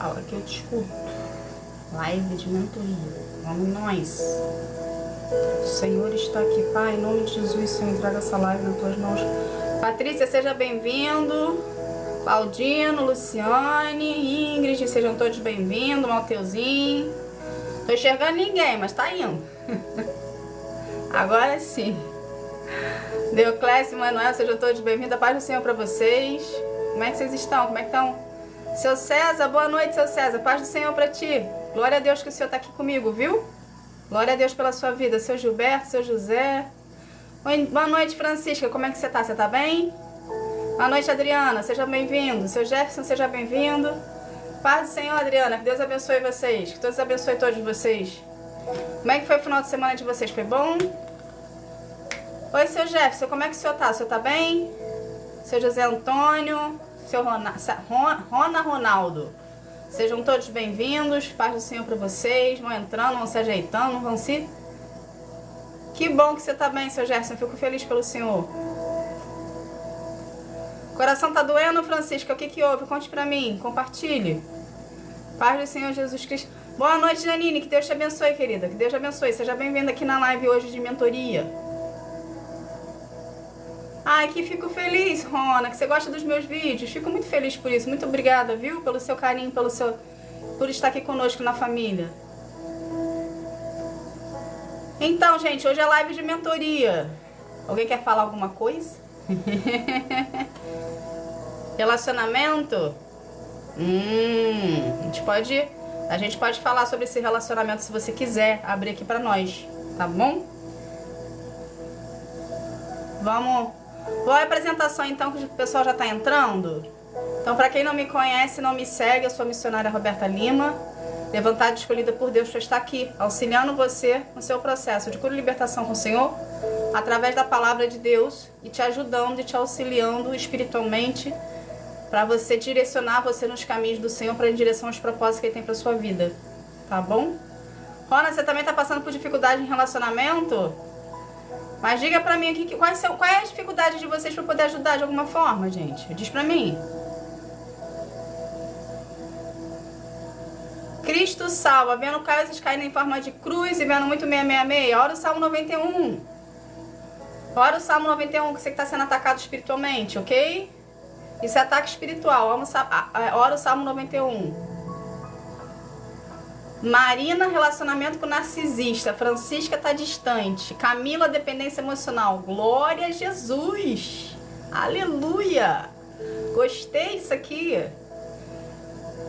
Fala que eu te escuto. Live de mentoria. Vamos nós. O Senhor está aqui, Pai. Em nome de Jesus, Senhor, entrega essa live nas tuas mãos. Patrícia, seja bem-vindo. Claudino, Luciane, Ingrid, sejam todos bem-vindos. Mateuzinho. Tô enxergando ninguém, mas tá indo. Agora sim. Deoclésio, Manuel, sejam todos bem-vindos. A paz do Senhor para vocês. Como é que vocês estão? Como é que estão? Seu César, boa noite, seu César. Paz do Senhor para ti. Glória a Deus que o Senhor está aqui comigo, viu? Glória a Deus pela sua vida. Seu Gilberto, seu José. Boa noite, Francisca. Como é que você tá? Você tá bem? Boa noite, Adriana. Seja bem-vindo. Seu Jefferson, seja bem-vindo. Paz do Senhor, Adriana. Que Deus abençoe vocês. Que Deus abençoe todos vocês. Como é que foi o final de semana de vocês? Foi bom? Oi, seu Jefferson. Como é que o senhor tá? O senhor tá bem? Seu José Antônio. Seu Rona Ronaldo. Sejam todos bem-vindos. Paz do Senhor para vocês. Vão entrando, vão se ajeitando, vão se... Que bom que você tá bem, seu Gerson. Fico feliz pelo senhor. Coração tá doendo, Francisca? O que que houve? Conte pra mim. Compartilhe. Paz do Senhor Jesus Cristo. Boa noite, Janine. Que Deus te abençoe, querida. Que Deus te abençoe. Seja bem-vinda aqui na live hoje de mentoria. Ai, que fico feliz, Rona, que você gosta dos meus vídeos. Fico muito feliz por isso. Muito obrigada, viu? Pelo seu carinho, por estar aqui conosco na família. Então, gente, hoje é live de mentoria. Alguém quer falar alguma coisa? Relacionamento? A gente pode falar sobre esse relacionamento se você quiser abrir aqui pra nós, tá bom? Vamos... Boa apresentação então, que o pessoal já está entrando. Então, para quem não me conhece, não me segue, eu sou a missionária Roberta Lima, levantada e escolhida por Deus para estar aqui, auxiliando você no seu processo de cura e libertação com o Senhor, através da palavra de Deus, e te ajudando e te auxiliando espiritualmente, para você direcionar você nos caminhos do Senhor, para em direção aos propósitos que Ele tem para sua vida, tá bom? Rona, você também está passando por dificuldade em relacionamento? Mas diga pra mim aqui, qual é a dificuldade de vocês pra poder ajudar de alguma forma, gente? Diz pra mim. Cristo salva, vendo casos caindo em forma de cruz e vendo muito 666. Ora o Salmo 91. Ora o Salmo 91, que você está sendo atacado espiritualmente, ok? Isso é ataque espiritual. Ora o Salmo 91. Marina, relacionamento com narcisista. Francisca tá distante. Camila, dependência emocional. Glória a Jesus. Aleluia. Gostei disso aqui.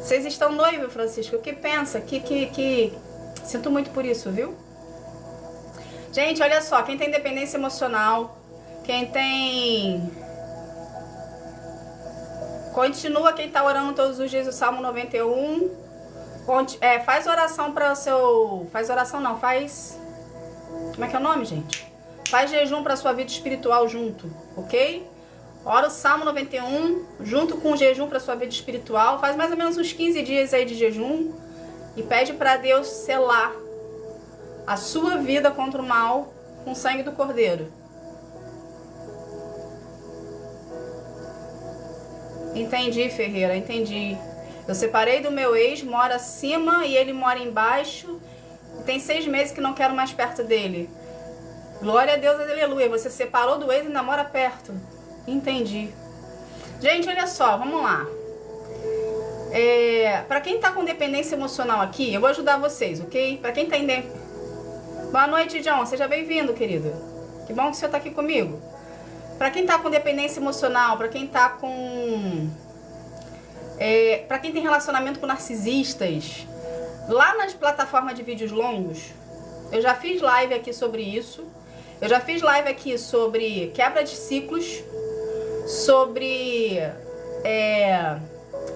Vocês estão noivos, Francisca? O que pensa? Sinto muito por isso, viu? Gente, olha só. Quem tem dependência emocional, quem tem... Continua quem tá orando todos os dias o Salmo 91. Faz oração para o seu... Faz oração não, faz... Como é que é o nome, gente? Faz jejum para sua vida espiritual junto, ok? Ora o Salmo 91, junto com o jejum para sua vida espiritual. Faz mais ou menos uns 15 dias aí de jejum. E pede para Deus selar a sua vida contra o mal com o sangue do Cordeiro. Entendi, Ferreira, entendi. Eu separei do meu ex, mora acima e ele mora embaixo. Tem 6 meses que não quero mais perto dele. Glória a Deus, aleluia. Você separou do ex e ainda mora perto. Entendi. Gente, olha só, vamos lá. Pra quem tá com dependência emocional aqui, eu vou ajudar vocês, ok? Pra quem tá em... Boa noite, John. Seja bem-vindo, querido. Que bom que o senhor tá aqui comigo. Pra quem tá com dependência emocional, pra quem tá com... Pra quem tem relacionamento com narcisistas, lá nas plataformas de vídeos longos, eu já fiz live aqui sobre isso. Eu já fiz live aqui sobre quebra de ciclos, sobre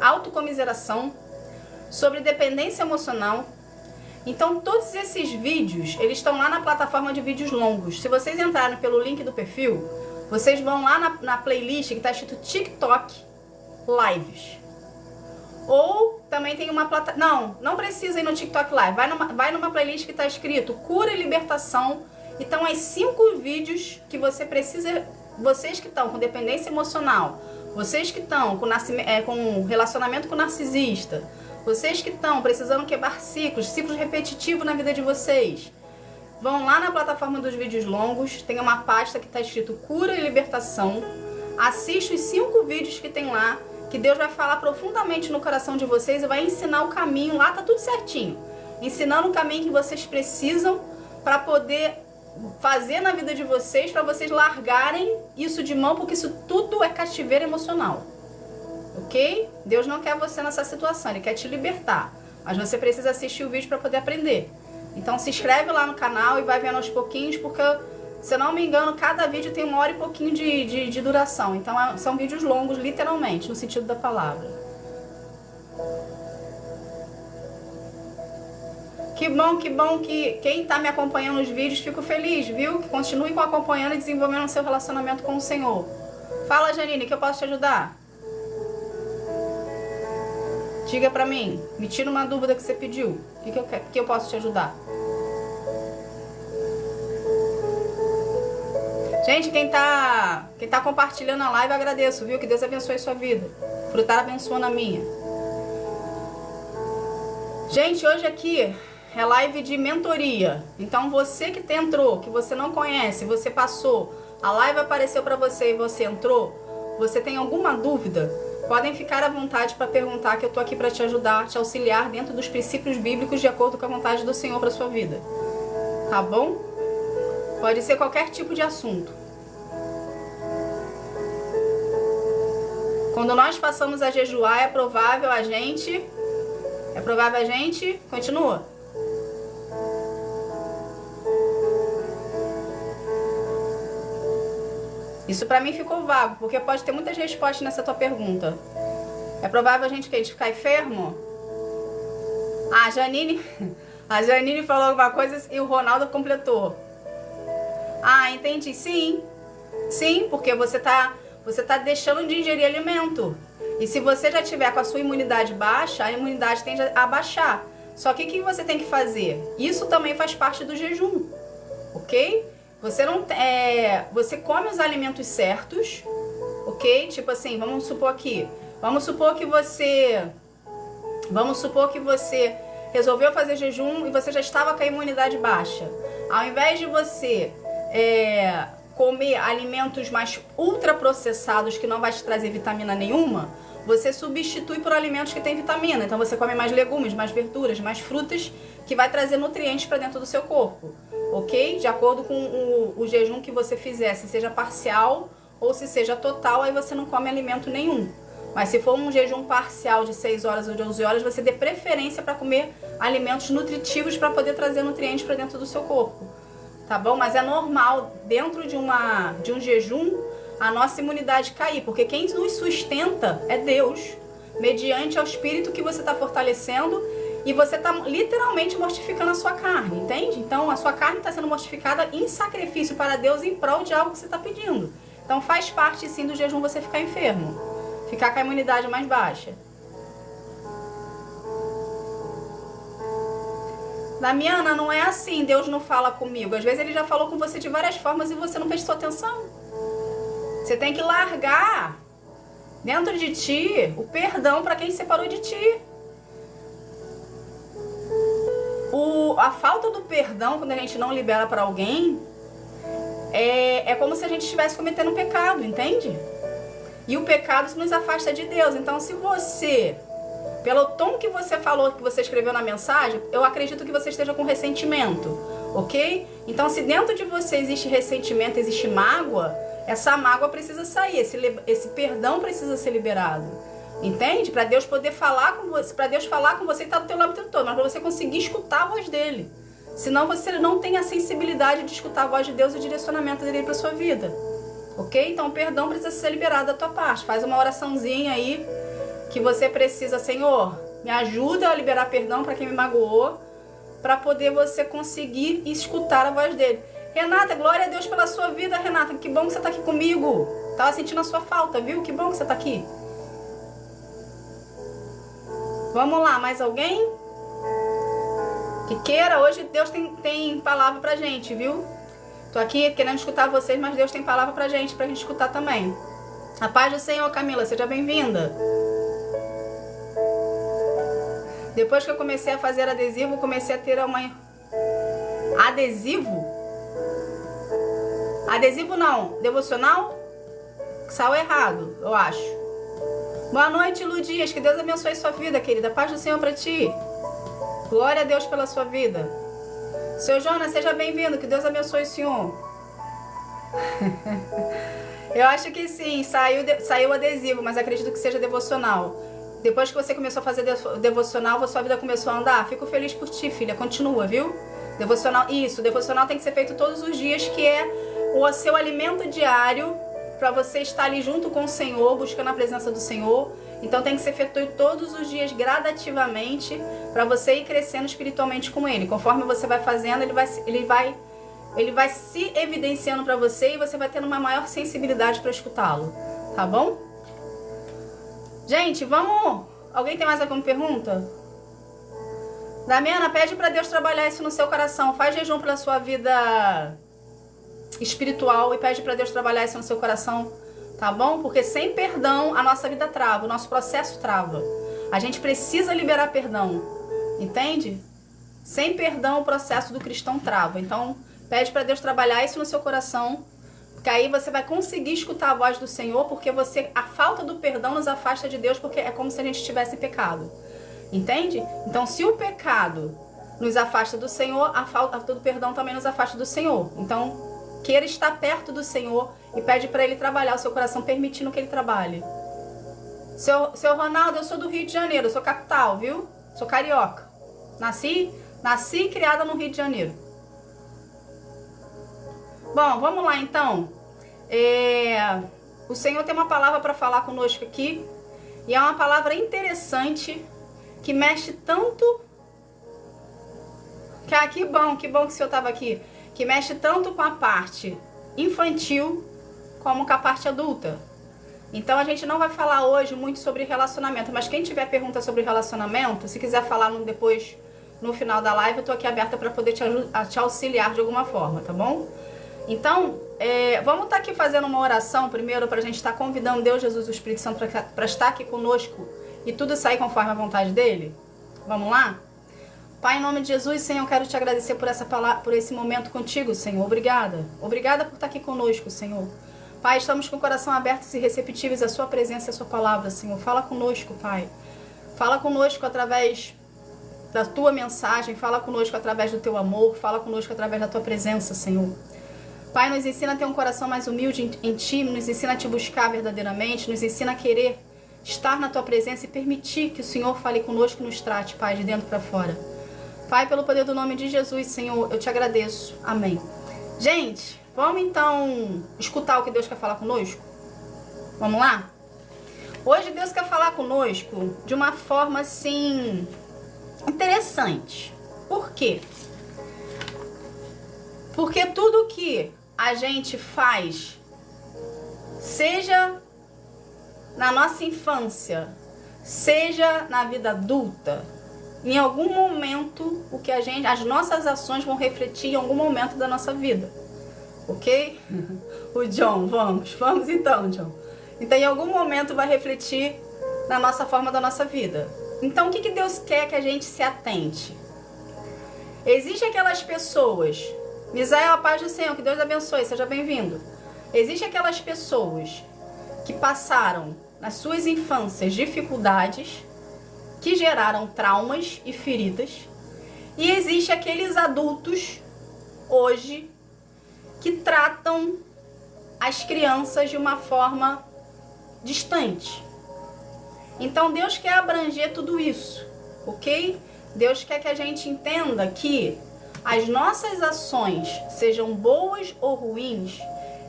autocomiseração, sobre dependência emocional. Então todos esses vídeos, eles estão lá na plataforma de vídeos longos. Se vocês entrarem pelo link do perfil, vocês vão lá na playlist que está escrito TikTok Lives. Ou também tem uma plataforma... Não precisa ir no TikTok Live. Vai numa playlist que está escrito Cura e Libertação. Então, as 5 vídeos que você precisa... Vocês que estão com dependência emocional, vocês que estão com relacionamento com narcisista, Vocês que estão precisando quebrar ciclos repetitivos na vida de vocês, vão lá na plataforma dos vídeos longos, tem uma pasta que está escrito Cura e Libertação. Assiste os 5 vídeos que tem lá, que Deus vai falar profundamente no coração de vocês e vai ensinar o caminho. Lá tá tudo certinho, ensinando o caminho que vocês precisam para poder fazer na vida de vocês, para vocês largarem isso de mão, porque isso tudo é cativeiro emocional. Ok? Deus não quer você nessa situação, Ele quer te libertar. Mas você precisa assistir o vídeo para poder aprender. Então se inscreve lá no canal e vai vendo aos pouquinhos, porque, se eu não me engano, cada vídeo tem 1 hora e pouquinho de duração. Então são vídeos longos, literalmente, no sentido da palavra. Que bom que quem está me acompanhando nos vídeos, fico feliz, viu? Que continue acompanhando e desenvolvendo o seu relacionamento com o Senhor. Fala, Janine, que eu posso te ajudar? Diga pra mim, me tira uma dúvida que você pediu. O que eu posso te ajudar? Gente, quem tá compartilhando a live, eu agradeço, viu? Que Deus abençoe a sua vida. Frutar abençoa na minha. Gente, hoje aqui é live de mentoria. Então você que entrou, que você não conhece, você passou, a live apareceu pra você e você entrou, você tem alguma dúvida? Podem ficar à vontade para perguntar, que eu tô aqui para te ajudar, te auxiliar dentro dos princípios bíblicos de acordo com a vontade do Senhor para sua vida. Tá bom? Pode ser qualquer tipo de assunto. Quando nós passamos a jejuar, é provável a gente... Continua. Isso pra mim ficou vago, porque pode ter muitas respostas nessa tua pergunta. É provável a gente ficar enfermo? A Janine falou alguma coisa e o Ronaldo completou. Ah, entendi. Sim, porque você tá deixando de ingerir alimento. E se você já tiver com a sua imunidade baixa, a imunidade tende a baixar. Só que o que você tem que fazer? Isso também faz parte do jejum, ok? Você come os alimentos certos, ok? Tipo assim, vamos supor que você resolveu fazer jejum e você já estava com a imunidade baixa. Ao invés de você comer alimentos mais ultraprocessados que não vai te trazer vitamina nenhuma, você substitui por alimentos que têm vitamina. Então você come mais legumes, mais verduras, mais frutas, que vai trazer nutrientes para dentro do seu corpo. Ok? De acordo com o jejum que você fizer, se seja parcial ou se seja total, aí você não come alimento nenhum. Mas se for um jejum parcial de 6 horas ou de 11 horas, você dê preferência para comer alimentos nutritivos para poder trazer nutrientes para dentro do seu corpo. Tá bom? Mas é normal, dentro de um jejum, a nossa imunidade cair, porque quem nos sustenta é Deus, mediante ao Espírito que você está fortalecendo. E você está literalmente mortificando a sua carne, entende? Então a sua carne está sendo mortificada em sacrifício para Deus em prol de algo que você está pedindo. Então faz parte sim do jejum você ficar enfermo, ficar com a imunidade mais baixa. Damiana, não é assim, Deus não fala comigo. Às vezes Ele já falou com você de várias formas e você não prestou atenção. Você tem que largar dentro de ti o perdão para quem se separou de ti. A falta do perdão, quando a gente não libera para alguém, é como se a gente estivesse cometendo um pecado, entende? E o pecado nos afasta de Deus. Então, se você, pelo tom que você falou, que você escreveu na mensagem, eu acredito que você esteja com ressentimento, ok? Então, se dentro de você existe ressentimento, existe mágoa, essa mágoa precisa sair, esse perdão precisa ser liberado. Entende? Para Deus poder falar com você, para Deus falar com você e estar do teu lado o tempo todo, mas para você conseguir escutar a voz dele. Senão você não tem a sensibilidade de escutar a voz de Deus e o direcionamento dele para sua vida. Ok? Então o perdão precisa ser liberado da tua parte. Faz uma oraçãozinha aí que você precisa, Senhor, me ajuda a liberar perdão para quem me magoou, para poder você conseguir escutar a voz dele. Renata, glória a Deus pela sua vida, Renata. Que bom que você está aqui comigo. Tava sentindo a sua falta, viu? Que bom que você está aqui. Vamos lá, mais alguém? Que queira, hoje Deus tem palavra pra gente, viu? Tô aqui querendo escutar vocês, mas Deus tem palavra pra gente escutar também. A paz do Senhor, Camila, seja bem-vinda. Depois que eu comecei a fazer adesivo, comecei a ter uma... Adesivo? Adesivo não, devocional? Saiu errado, eu acho. Boa noite, Lu Dias, que Deus abençoe sua vida, querida. Paz do Senhor pra ti. Glória a Deus pela sua vida. Seu Jonas, seja bem-vindo, que Deus abençoe o senhor. Eu acho que sim, saiu adesivo, mas acredito que seja devocional. Depois que você começou a fazer devocional, sua vida começou a andar. Fico feliz por ti, filha. Continua, viu? Devocional, isso. Devocional tem que ser feito todos os dias, que é o seu alimento diário para você estar ali junto com o Senhor, buscando a presença do Senhor. Então tem que ser feito todos os dias gradativamente para você ir crescendo espiritualmente com Ele. Conforme você vai fazendo, ele vai se evidenciando para você e você vai tendo uma maior sensibilidade para escutá-lo, tá bom? Gente, vamos... Alguém tem mais alguma pergunta? Damiana, pede para Deus trabalhar isso no seu coração. Faz jejum pela sua vida espiritual e pede para Deus trabalhar isso no seu coração, tá bom? Porque sem perdão a nossa vida trava, o nosso processo trava. A gente precisa liberar perdão, entende? Sem perdão o processo do cristão trava. Então, pede para Deus trabalhar isso no seu coração, que aí você vai conseguir escutar a voz do Senhor, porque a falta do perdão nos afasta de Deus, porque é como se a gente estivesse em pecado. Entende? Então, se o pecado nos afasta do Senhor, a falta do perdão também nos afasta do Senhor. Então, queira estar perto do Senhor e pede para Ele trabalhar o seu coração, permitindo que Ele trabalhe. Seu Ronaldo, eu sou do Rio de Janeiro, eu sou capital, viu? Sou carioca. Nasci e criada no Rio de Janeiro. Bom, vamos lá então. O Senhor tem uma palavra para falar conosco aqui. E é uma palavra interessante, que mexe tanto... que bom que o Senhor estava aqui. Que mexe tanto com a parte infantil como com a parte adulta. Então a gente não vai falar hoje muito sobre relacionamento, mas quem tiver pergunta sobre relacionamento, se quiser falar depois, no final da live, eu tô aqui aberta para poder te auxiliar de alguma forma, tá bom? Então, vamos estar aqui fazendo uma oração primeiro, para a gente estar convidando Deus, Jesus, o Espírito Santo para estar aqui conosco e tudo sair conforme a vontade dele? Vamos lá? Pai, em nome de Jesus, Senhor, eu quero te agradecer por essa palavra, por esse momento contigo, Senhor. Obrigada. Obrigada por estar aqui conosco, Senhor. Pai, estamos com o coração abertos e receptivos à sua presença e à sua palavra, Senhor. Fala conosco, Pai. Fala conosco através da tua mensagem, fala conosco através do teu amor, fala conosco através da tua presença, Senhor. Pai, nos ensina a ter um coração mais humilde em ti, nos ensina a te buscar verdadeiramente, nos ensina a querer estar na tua presença e permitir que o Senhor fale conosco e nos trate, Pai, de dentro para fora. Pai, pelo poder do nome de Jesus, Senhor, eu te agradeço. Amém. Gente, vamos então escutar o que Deus quer falar conosco? Vamos lá? Hoje Deus quer falar conosco de uma forma, assim, interessante. Por quê? Porque tudo que a gente faz, seja na nossa infância, seja na vida adulta, em algum momento, as nossas ações vão refletir em algum momento da nossa vida. Ok? O John, vamos então, John. Então, em algum momento vai refletir na nossa forma da nossa vida. Então, o que Deus quer que a gente se atente? Existem aquelas pessoas... Misael, a paz do Senhor, que Deus abençoe, seja bem-vindo. Existem aquelas pessoas que passaram nas suas infâncias dificuldades, que geraram traumas e feridas. E existe aqueles adultos, hoje, que tratam as crianças de uma forma distante. Então Deus quer abranger tudo isso, ok? Deus quer que a gente entenda que as nossas ações, sejam boas ou ruins,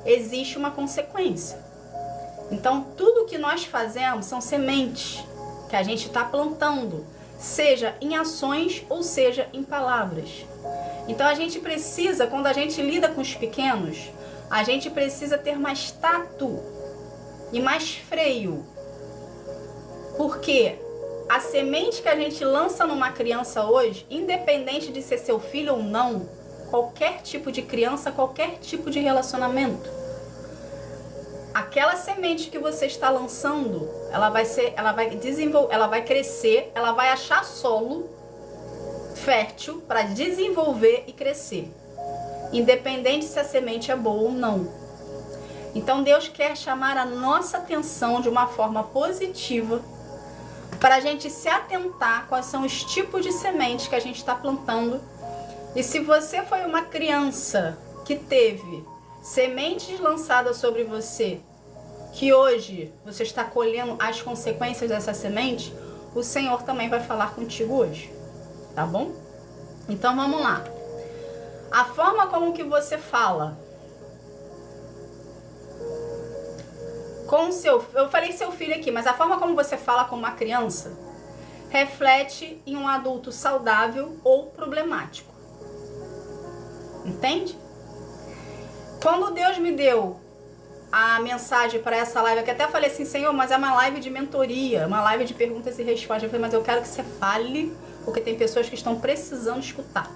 existe uma consequência. Então tudo que nós fazemos são sementes que a gente está plantando, seja em ações ou seja em palavras. Então a gente precisa, quando a gente lida com os pequenos, a gente precisa ter mais tato e mais freio. Porque a semente que a gente lança numa criança hoje, independente de ser seu filho ou não, qualquer tipo de criança, qualquer tipo de relacionamento, aquela semente que você está lançando ela vai desenvolver, ela vai crescer, ela vai achar solo fértil para desenvolver e crescer, independente se a semente é boa ou não. Então Deus quer chamar a nossa atenção de uma forma positiva para a gente se atentar quais são os tipos de sementes que a gente está plantando. E se você foi uma criança que teve sementes lançadas sobre você, que hoje você está colhendo as consequências dessa semente, o Senhor também vai falar contigo hoje, tá bom? Então vamos lá. A forma como que você fala com eu falei seu filho aqui, mas a forma como você fala com uma criança reflete em um adulto saudável ou problemático. Entende? Quando Deus me deu a mensagem para essa live, que até falei assim, Senhor, mas é uma live de mentoria, uma live de perguntas e respostas. Eu falei, mas eu quero que você fale, porque tem pessoas que estão precisando escutar.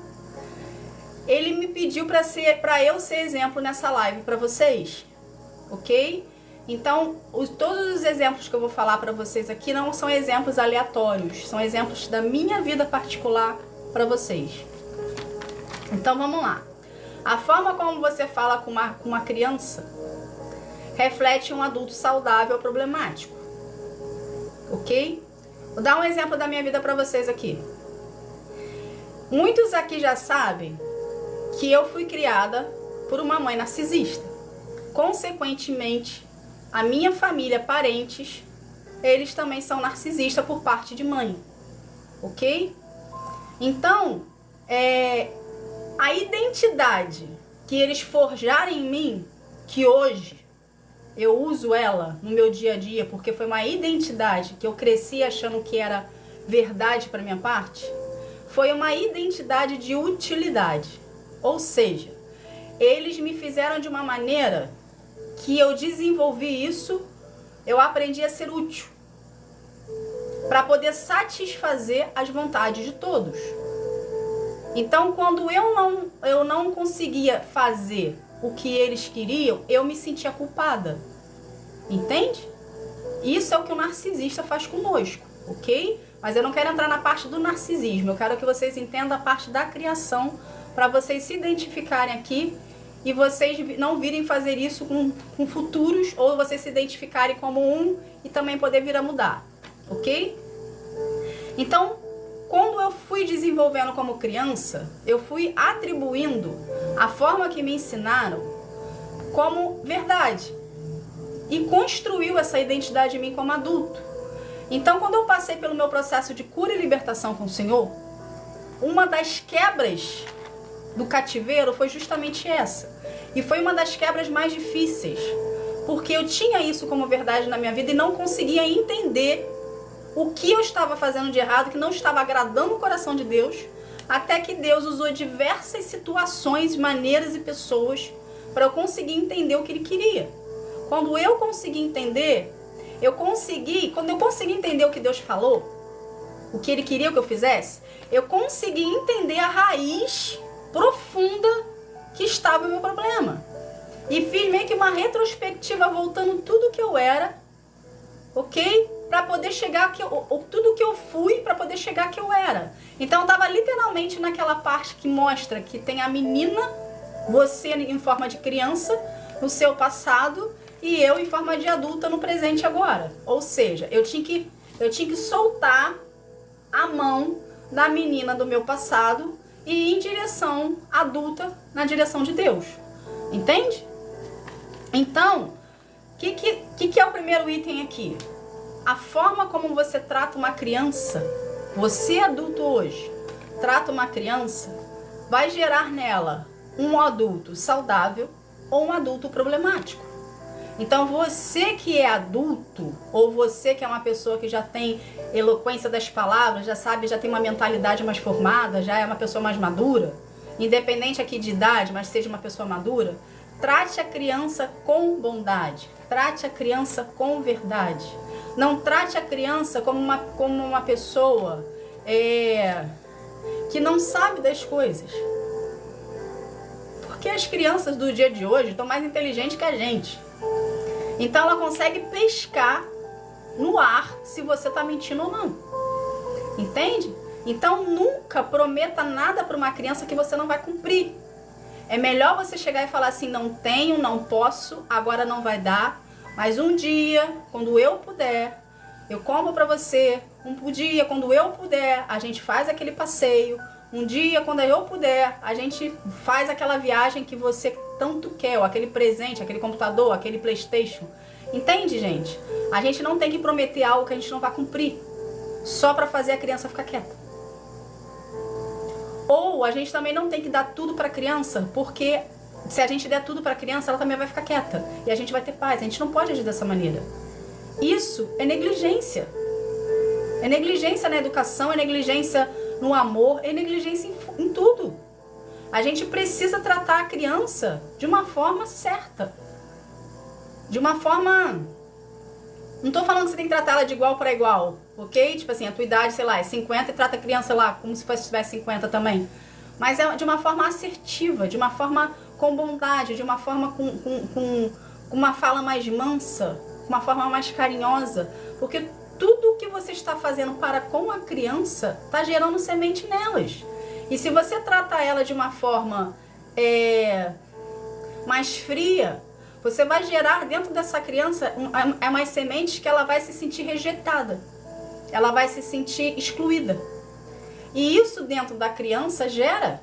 Ele me pediu para eu ser exemplo nessa live para vocês, ok? Então, todos os exemplos que eu vou falar para vocês aqui não são exemplos aleatórios, são exemplos da minha vida particular para vocês. Então, vamos lá. A forma como você fala com uma criança reflete um adulto saudável ou problemático, ok? Vou dar um exemplo da minha vida para vocês aqui. Muitos aqui já sabem que eu fui criada por uma mãe narcisista. Consequentemente, a minha família, parentes, eles também são narcisistas por parte de mãe, ok? Então, a identidade que eles forjaram em mim, que hoje eu uso ela no meu dia a dia, porque foi uma identidade que eu cresci achando que era verdade para minha parte, foi uma identidade de utilidade. Ou seja, eles me fizeram de uma maneira que eu desenvolvi isso, eu aprendi a ser útil para poder satisfazer as vontades de todos. Então, quando eu não conseguia fazer o que eles queriam, eu me sentia culpada. Entende? Isso é o que o narcisista faz conosco, ok? Mas eu não quero entrar na parte do narcisismo, eu quero que vocês entendam a parte da criação, para vocês se identificarem aqui e vocês não virem fazer isso com futuros, ou vocês se identificarem como um e também poder vir a mudar, ok? Então, quando eu fui desenvolvendo como criança, eu fui atribuindo a forma que me ensinaram como verdade e construiu essa identidade em mim como adulto. Então, quando eu passei pelo meu processo de cura e libertação com o Senhor, uma das quebras do cativeiro foi justamente essa. E foi uma das quebras mais difíceis, porque eu tinha isso como verdade na minha vida e não conseguia entender o que eu estava fazendo de errado, que não estava agradando o coração de Deus, até que Deus usou diversas situações, maneiras e pessoas para eu conseguir entender o que Ele queria. Quando eu consegui entender, quando eu consegui entender o que Deus falou, o que Ele queria que eu fizesse, eu consegui entender a raiz profunda que estava o meu problema. E fiz meio que uma retrospectiva voltando tudo que eu era, ok? Para poder chegar tudo que eu fui, para poder chegar que eu era. Então eu estava literalmente naquela parte que mostra que tem a menina, você em forma de criança, no seu passado, e eu em forma de adulta no presente agora. Ou seja, eu tinha que soltar a mão da menina do meu passado e ir em direção adulta, na direção de Deus. Entende? Então, o que é o primeiro item aqui? A forma como você trata uma criança, você adulto hoje, trata uma criança, vai gerar nela um adulto saudável ou um adulto problemático. Então você que é adulto, ou você que é uma pessoa que já tem eloquência das palavras, já sabe, já tem uma mentalidade mais formada, já é uma pessoa mais madura, independente aqui de idade, mas seja uma pessoa madura, trate a criança com bondade, trate a criança com verdade. Não trate a criança como uma pessoa que não sabe das coisas. Porque as crianças do dia de hoje estão mais inteligentes que a gente. Então ela consegue pescar no ar se você está mentindo ou não. Entende? Então nunca prometa nada para uma criança que você não vai cumprir. É melhor você chegar e falar assim, não tenho, não posso, agora não vai dar, mas um dia, quando eu puder, eu compro para você. Um dia, quando eu puder, a gente faz aquele passeio. Um dia, quando eu puder, a gente faz aquela viagem que você tanto quer, ou aquele presente, aquele computador, aquele PlayStation. Entende, gente? A gente não tem que prometer algo que a gente não vai cumprir, só para fazer a criança ficar quieta. Ou a gente também não tem que dar tudo para a criança, porque se a gente der tudo para a criança, ela também vai ficar quieta. E a gente vai ter paz. A gente não pode agir dessa maneira. Isso é negligência. É negligência na educação, é negligência no amor, é negligência em tudo. A gente precisa tratar a criança de uma forma certa. De uma forma... Não tô falando que você tem que tratar ela de igual para igual, ok? Tipo assim, a tua idade, sei lá, é 50 e trata a criança lá como se tivesse 50 também. Mas é de uma forma assertiva, de uma forma com bondade, de uma forma com uma fala mais mansa, uma forma mais carinhosa. Porque tudo que você está fazendo para com a criança está gerando semente nelas. E se você trata ela de uma forma mais fria, você vai gerar dentro dessa criança umas sementes que ela vai se sentir rejeitada. Ela vai se sentir excluída. E isso dentro da criança gera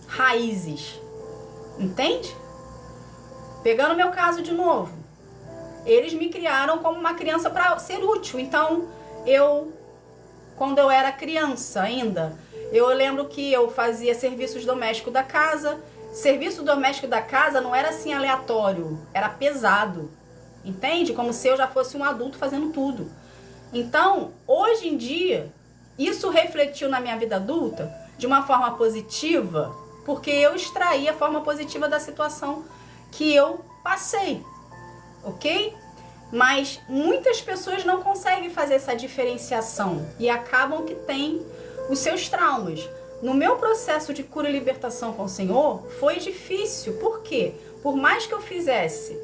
raízes. Entende? Pegando o meu caso de novo. Eles me criaram como uma criança para ser útil. Então, quando eu era criança ainda, eu lembro que eu fazia serviços domésticos da casa. Serviço doméstico da casa não era assim aleatório, era pesado. Entende? Como se eu já fosse um adulto fazendo tudo. Então, hoje em dia, isso refletiu na minha vida adulta de uma forma positiva, porque eu extraí a forma positiva da situação que eu passei, ok? Mas muitas pessoas não conseguem fazer essa diferenciação e acabam que têm os seus traumas. No meu processo de cura e libertação com o Senhor, foi difícil. Por quê? Por mais que eu fizesse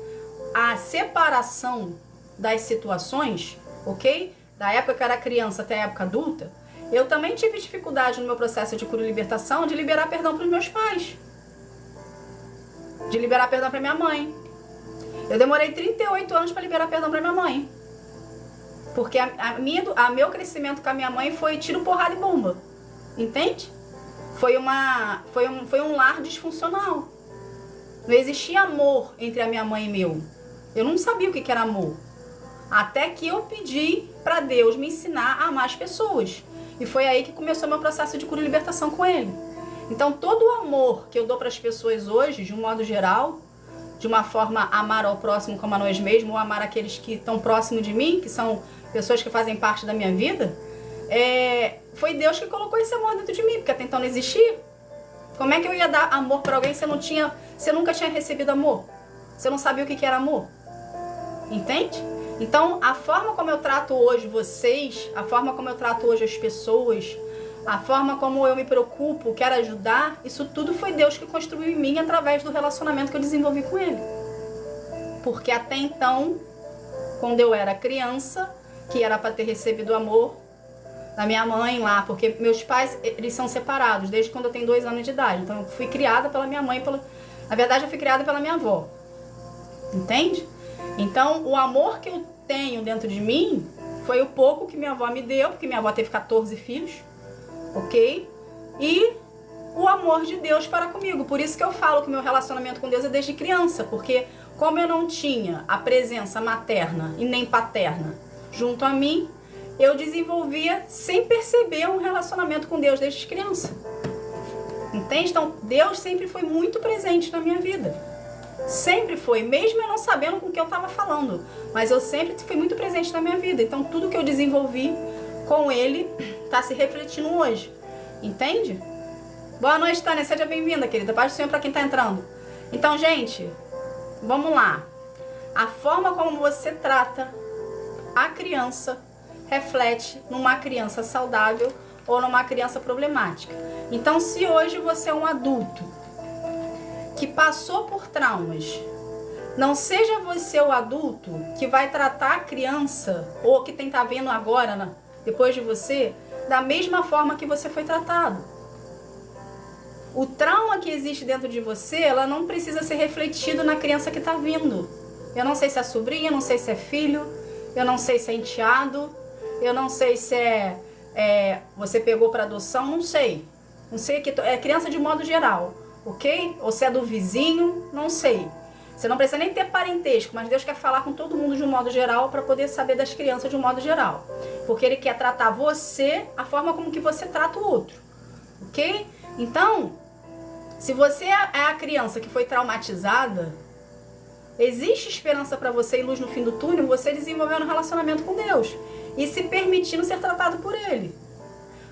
a separação das situações, ok? Da época que eu era criança até a época adulta, eu também tive dificuldade no meu processo de cura e libertação de liberar perdão para os meus pais. De liberar perdão para minha mãe. Eu demorei 38 anos para liberar perdão para minha mãe. Porque meu crescimento com a minha mãe foi tiro, porrada e bomba. Entende? Foi um lar disfuncional. Não existia amor entre a minha mãe e meu. Eu não sabia o que era amor. Até que eu pedi para Deus me ensinar a amar as pessoas. E foi aí que começou meu processo de cura e libertação com Ele. Então todo o amor que eu dou para as pessoas hoje, de um modo geral, de uma forma amar ao próximo como a nós mesmos, ou amar aqueles que estão próximos de mim, que são pessoas que fazem parte da minha vida, foi Deus que colocou esse amor dentro de mim, porque até então não existia. Como é que eu ia dar amor para alguém se você nunca tinha recebido amor? Você não sabia o que era amor? Entende? Então, a forma como eu trato hoje vocês, a forma como eu trato hoje as pessoas, a forma como eu me preocupo, quero ajudar, isso tudo foi Deus que construiu em mim através do relacionamento que eu desenvolvi com Ele. Porque até então, quando eu era criança, que era para ter recebido amor da minha mãe lá, porque meus pais, eles são separados desde quando eu tenho 2 anos de idade. Então eu fui criada pela minha mãe, na verdade eu fui criada pela minha avó. Entende? Então o amor que eu tenho dentro de mim foi o pouco que minha avó me deu, porque minha avó teve 14 filhos, ok? E o amor de Deus para comigo. Por isso que eu falo que o meu relacionamento com Deus é desde criança, porque como eu não tinha a presença materna e nem paterna junto a mim, eu desenvolvia sem perceber um relacionamento com Deus desde criança. Entende? Então Deus sempre foi muito presente na minha vida. Sempre foi, mesmo eu não sabendo com o que eu estava falando, mas eu sempre fui muito presente na minha vida. Então tudo que eu desenvolvi com Ele está se refletindo hoje. Entende? Boa noite, Tânia, seja bem-vinda, querida. Paz do Senhor para quem está entrando. Então, gente, vamos lá. A forma como você trata a criança reflete numa criança saudável ou numa criança problemática. Então, se hoje você é um adulto que passou por traumas Não seja você o adulto que vai tratar a criança, ou que está vindo agora, depois de você, da mesma forma que você foi tratado. O trauma que existe dentro de você, ela não precisa ser refletido na criança que está vindo. Eu não sei se é sobrinha, eu não sei se é filho, eu não sei se é enteado, eu não sei se você pegou para adoção, não sei. Não sei, que é criança de modo geral, ok? Ou se é do vizinho, não sei. Você não precisa nem ter parentesco, mas Deus quer falar com todo mundo de um modo geral para poder saber das crianças de um modo geral. Porque Ele quer tratar você a forma como que você trata o outro, ok? Então, se você é a criança que foi traumatizada, existe esperança para você e luz no fim do túnel, você desenvolvendo um relacionamento com Deus e se permitindo ser tratado por Ele.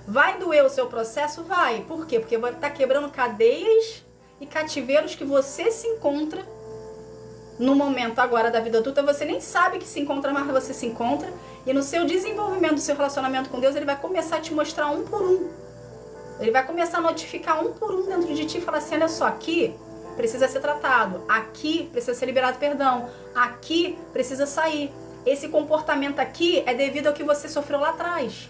Vai doer o seu processo? Vai. Por quê? Porque vai estar quebrando cadeias e cativeiros que você se encontra no momento agora da vida adulta. Você nem sabe que se encontra, mas você se encontra. E no seu desenvolvimento do seu relacionamento com Deus, Ele vai começar a te mostrar um por um. Ele vai começar a notificar um por um dentro de ti e falar assim, olha só, aqui precisa ser tratado, aqui precisa ser liberado perdão, aqui precisa sair. Esse comportamento aqui é devido ao que você sofreu lá atrás.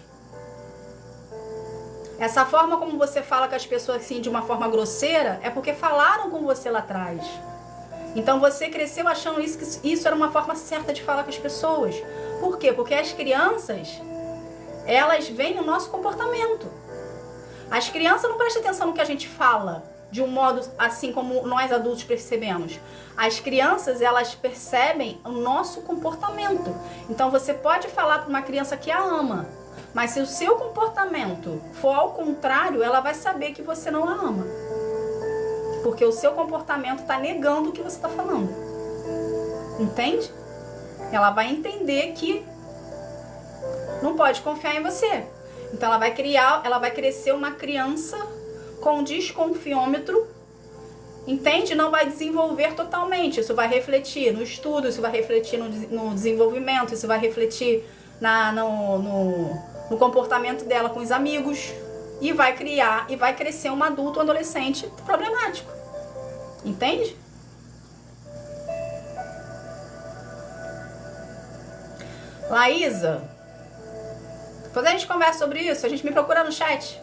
Essa forma como você fala com as pessoas assim, de uma forma grosseira, é porque falaram com você lá atrás. Então você cresceu achando que isso era uma forma certa de falar com as pessoas. Por quê? Porque as crianças, elas veem o nosso comportamento. As crianças não prestam atenção no que a gente fala, de um modo assim como nós adultos percebemos. As crianças, elas percebem o nosso comportamento. Então você pode falar para uma criança que a ama, mas se o seu comportamento for ao contrário, ela vai saber que você não a ama. Porque o seu comportamento está negando o que você está falando. Entende? Ela vai entender que não pode confiar em você. Então ela vai crescer uma criança com desconfiômetro, entende? Não vai desenvolver totalmente. Isso vai refletir no estudo, isso vai refletir no desenvolvimento, isso vai refletir no comportamento dela com os amigos. E vai criar, e vai crescer um adulto, um adolescente problemático. Entende? Laísa, depois a gente conversa sobre isso, a gente me procura no chat,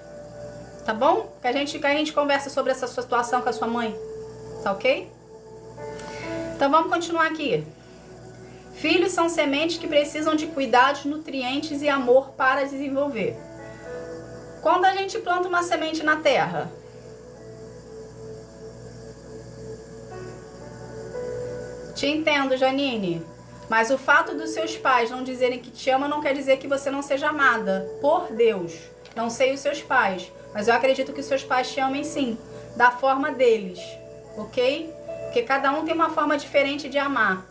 tá bom? Que a gente conversa sobre essa sua situação com a sua mãe, tá ok? Então vamos continuar aqui. Filhos são sementes que precisam de cuidados, nutrientes e amor para desenvolver. Quando a gente planta uma semente na terra, te entendo, Janine, mas o fato dos seus pais não dizerem que te amam não quer dizer que você não seja amada por Deus. Não sei os seus pais, mas eu acredito que os seus pais te amem sim, da forma deles, ok? Porque cada um tem uma forma diferente de amar,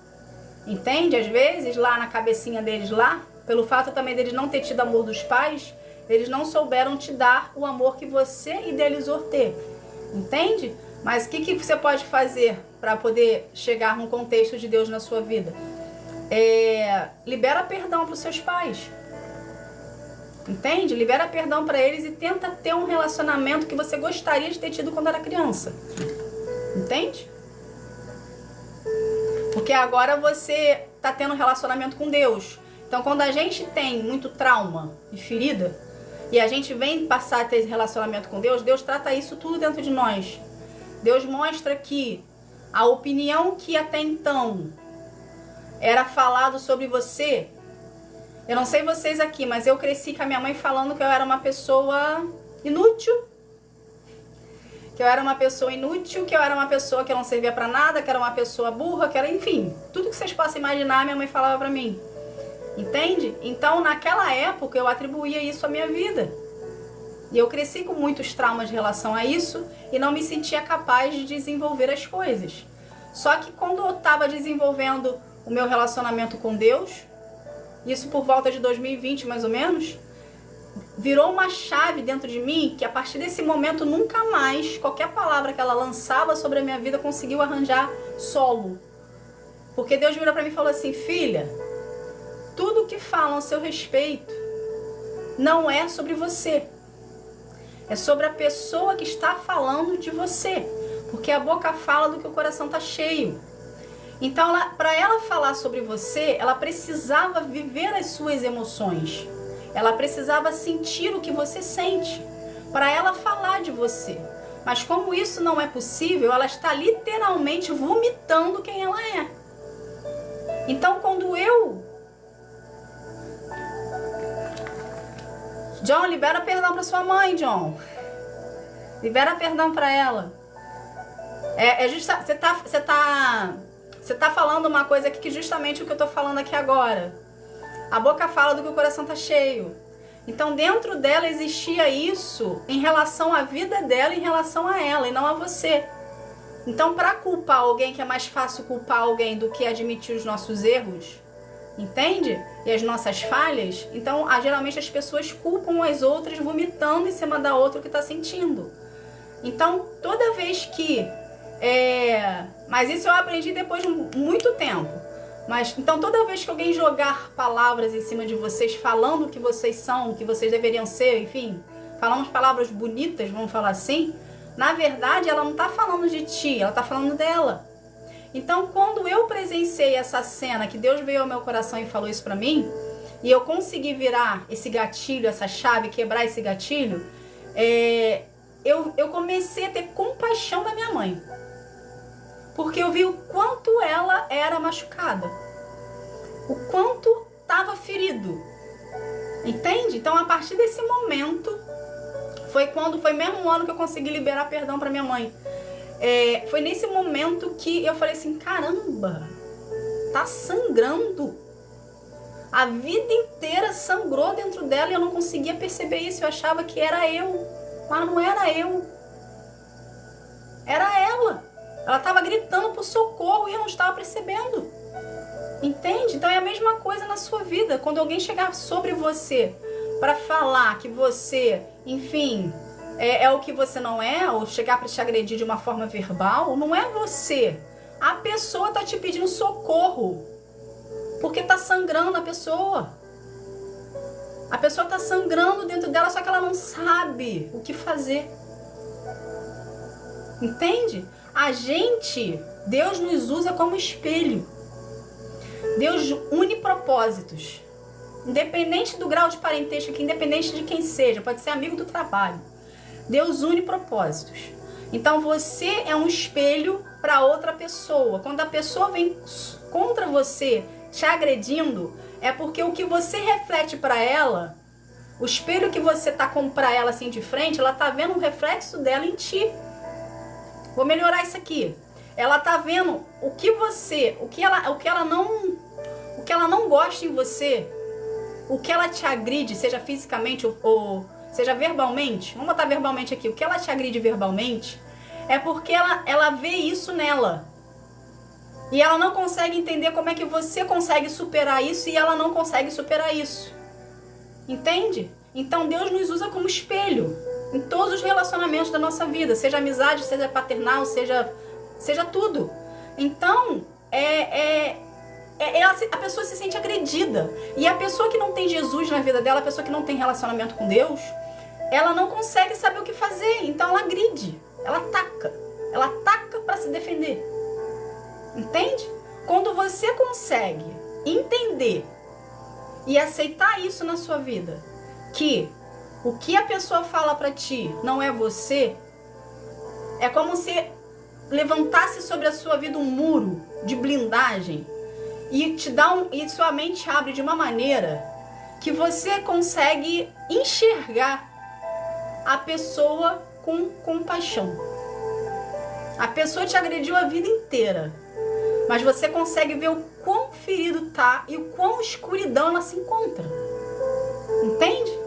entende? Às vezes, lá na cabecinha deles lá, pelo fato também deles não ter tido amor dos pais, eles não souberam te dar o amor que você idealizou ter, entende? Mas o que você pode fazer para poder chegar num contexto de Deus na sua vida? Libera perdão para os seus pais, entende? Libera perdão para eles e tenta ter um relacionamento que você gostaria de ter tido quando era criança, entende? Porque agora você está tendo um relacionamento com Deus. Então quando a gente tem muito trauma e ferida e a gente vem passar a ter esse relacionamento com Deus, Deus trata isso tudo dentro de nós. Deus mostra que a opinião que até então era falado sobre você, eu não sei vocês aqui, mas eu cresci com a minha mãe falando que eu era uma pessoa inútil, que eu era uma pessoa que eu não servia pra nada, que era uma pessoa burra, que era, enfim, tudo que vocês possam imaginar, minha mãe falava pra mim, entende? Então naquela época eu atribuía isso à minha vida. E eu cresci com muitos traumas em relação a isso e não me sentia capaz de desenvolver as coisas. Só que quando eu estava desenvolvendo o meu relacionamento com Deus, isso por volta de 2020 mais ou menos, virou uma chave dentro de mim que a partir desse momento nunca mais, qualquer palavra que ela lançava sobre a minha vida conseguiu arranjar solo. Porque Deus virou para mim e falou assim, filha, tudo que falam a seu respeito não é sobre você. É sobre a pessoa que está falando de você. Porque a boca fala do que o coração está cheio. Então, para ela falar sobre você, ela precisava viver as suas emoções. Ela precisava sentir o que você sente para ela falar de você. Mas como isso não é possível, ela está literalmente vomitando quem ela é. Então, quando eu... John, libera perdão para sua mãe, John. Libera perdão para ela. Você tá falando uma coisa aqui que justamente o que eu tô falando aqui agora. A boca fala do que o coração tá cheio. Então dentro dela existia isso em relação à vida dela, em relação a ela e não a você. Então para culpar alguém, que é mais fácil culpar alguém do que admitir os nossos erros, entende? E as nossas falhas. Então geralmente as pessoas culpam as outras vomitando em cima da outra o que tá sentindo. Então toda vez que... Mas isso eu aprendi depois de muito tempo. Mas então toda vez que alguém jogar palavras em cima de vocês, falando o que vocês são, o que vocês deveriam ser, enfim, falando palavras bonitas, vamos falar assim, na verdade ela não está falando de ti, ela está falando dela. Então quando eu presenciei essa cena, que Deus veio ao meu coração e falou isso para mim, e eu consegui virar esse gatilho, essa chave, quebrar esse gatilho, eu comecei a ter compaixão da minha mãe. Porque eu vi o quanto ela era machucada. O quanto estava ferido. Entende? Então, a partir desse momento, foi mesmo um ano que eu consegui liberar perdão para minha mãe. Foi nesse momento que eu falei assim, caramba, tá sangrando. A vida inteira sangrou dentro dela e eu não conseguia perceber isso. Eu achava que era eu, mas não era eu. Era ela. Ela estava gritando por socorro e eu não estava percebendo. Entende? Então é a mesma coisa na sua vida. Quando alguém chegar sobre você para falar que você, enfim, é o que você não é, ou chegar para te agredir de uma forma verbal, não é você. A pessoa está te pedindo socorro. Porque está sangrando a pessoa. A pessoa está sangrando dentro dela, só que ela não sabe o que fazer. Entende? Deus nos usa como espelho. Deus une propósitos. Independente do grau de parentesco aqui, independente de quem seja, pode ser amigo do trabalho. Deus une propósitos. Então você é um espelho para outra pessoa. Quando a pessoa vem contra você, te agredindo, é porque o que você reflete para ela, o espelho que você tá com para ela assim de frente, ela tá vendo um reflexo dela em ti. Vou melhorar isso aqui. Ela tá vendo o que ela não gosta em você, o que ela te agride, seja fisicamente ou seja verbalmente. Vamos botar verbalmente aqui. O que ela te agride verbalmente é porque ela vê isso nela. E ela não consegue entender como é que você consegue superar isso e ela não consegue superar isso. Entende? Então Deus nos usa como espelho em todos os relacionamentos da nossa vida, seja amizade, seja paternal, seja tudo. Então, a pessoa se sente agredida. E a pessoa que não tem Jesus na vida dela, a pessoa que não tem relacionamento com Deus, ela não consegue saber o que fazer. Então ela agride, ela ataca para se defender. Entende? Quando você consegue entender e aceitar isso na sua vida, que o que a pessoa fala pra ti não é você, é como se levantasse sobre a sua vida um muro de blindagem e e sua mente abre de uma maneira que você consegue enxergar a pessoa com compaixão. A pessoa te agrediu a vida inteira, mas você consegue ver o quão ferido tá e o quão escuridão ela se encontra. Entende?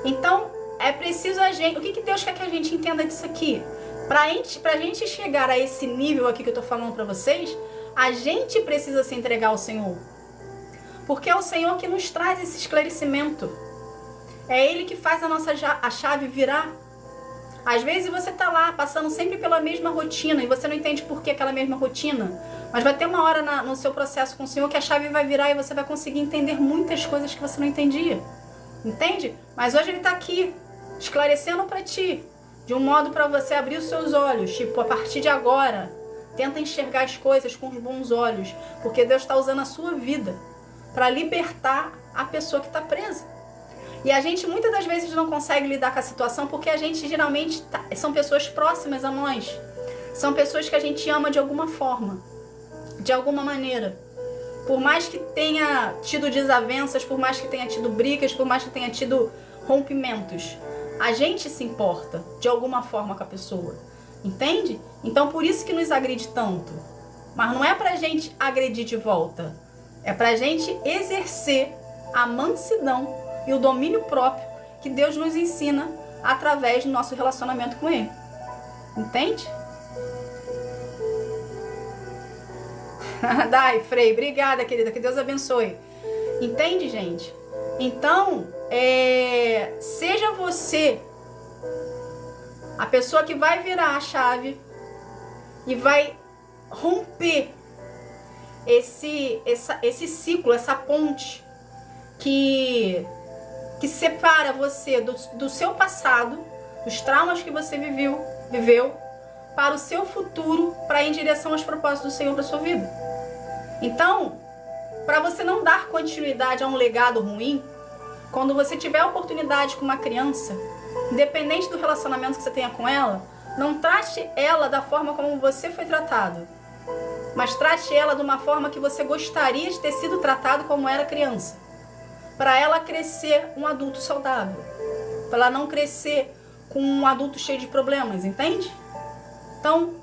Então, é preciso o que Deus quer que a gente entenda disso aqui? Pra gente chegar a esse nível aqui que eu tô falando pra vocês, a gente precisa se entregar ao Senhor. Porque é o Senhor que nos traz esse esclarecimento. É Ele que faz a chave virar. Às vezes você tá lá, passando sempre pela mesma rotina, e você não entende por que aquela mesma rotina. Mas vai ter uma hora no seu processo com o Senhor que a chave vai virar e você vai conseguir entender muitas coisas que você não entendia. Entende? Mas hoje Ele tá aqui, esclarecendo pra ti, de um modo pra você abrir os seus olhos. Tipo, a partir de agora, Tenta enxergar as coisas com os bons olhos, porque Deus está usando a sua vida para libertar a pessoa que está presa. E a gente muitas das vezes não consegue lidar com a situação porque a gente geralmente são pessoas próximas a nós. São pessoas que a gente ama de alguma forma, de alguma maneira. Por mais que tenha tido desavenças, por mais que tenha tido brigas, por mais que tenha tido rompimentos, a gente se importa de alguma forma com a pessoa. Entende? Então por isso que nos agride tanto. Mas não é pra gente agredir de volta. É pra gente exercer a mansidão e o domínio próprio que Deus nos ensina através do nosso relacionamento com Ele. Entende? Dai, Frei, obrigada, querida, que Deus abençoe. Entende, gente? Então, seja você a pessoa que vai virar a chave e vai romper esse ciclo, essa ponte que separa você do seu passado, dos traumas que você viveu, para o seu futuro, para ir em direção aos propósitos do Senhor para sua vida. Então, para você não dar continuidade a um legado ruim, quando você tiver a oportunidade com uma criança, independente do relacionamento que você tenha com ela, não trate ela da forma como você foi tratado, mas trate ela de uma forma que você gostaria de ter sido tratado como era criança, para ela crescer um adulto saudável, para ela não crescer com um adulto cheio de problemas, entende? Então,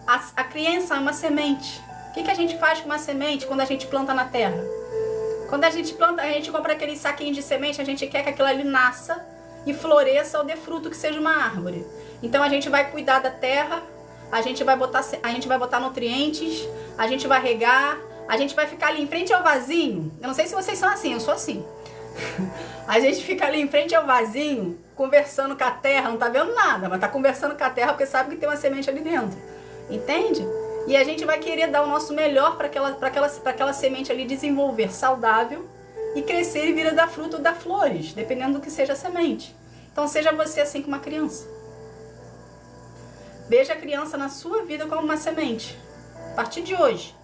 a criança é uma semente. O que a gente faz com uma semente quando a gente planta na terra? Quando a gente planta, a gente compra aquele saquinho de semente, a gente quer que aquilo ali nasça e floresça ou dê fruto, que seja uma árvore. Então a gente vai cuidar da terra, a gente vai botar nutrientes, a gente vai regar, a gente vai ficar ali em frente ao vasinho. Eu não sei se vocês são assim, eu sou assim. A gente fica ali em frente ao vasinho, conversando com a terra, não tá vendo nada, mas tá conversando com a terra porque sabe que tem uma semente ali dentro. Entende? E a gente vai querer dar o nosso melhor para aquela semente ali desenvolver saudável e crescer e vir a dar fruto ou dar flores, dependendo do que seja a semente. Então seja você assim com uma criança. Veja a criança na sua vida como uma semente. A partir de hoje,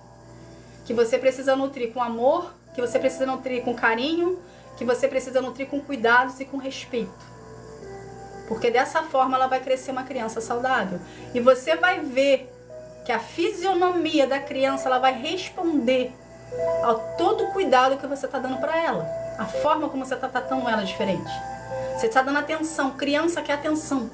que você precisa nutrir com amor, que você precisa nutrir com carinho, que você precisa nutrir com cuidados e com respeito. Porque dessa forma ela vai crescer uma criança saudável. E você vai ver que a fisionomia da criança ela vai responder ao todo o cuidado que você está dando para ela. A forma como você está tratando ela é diferente. Você está dando atenção. Criança quer atenção.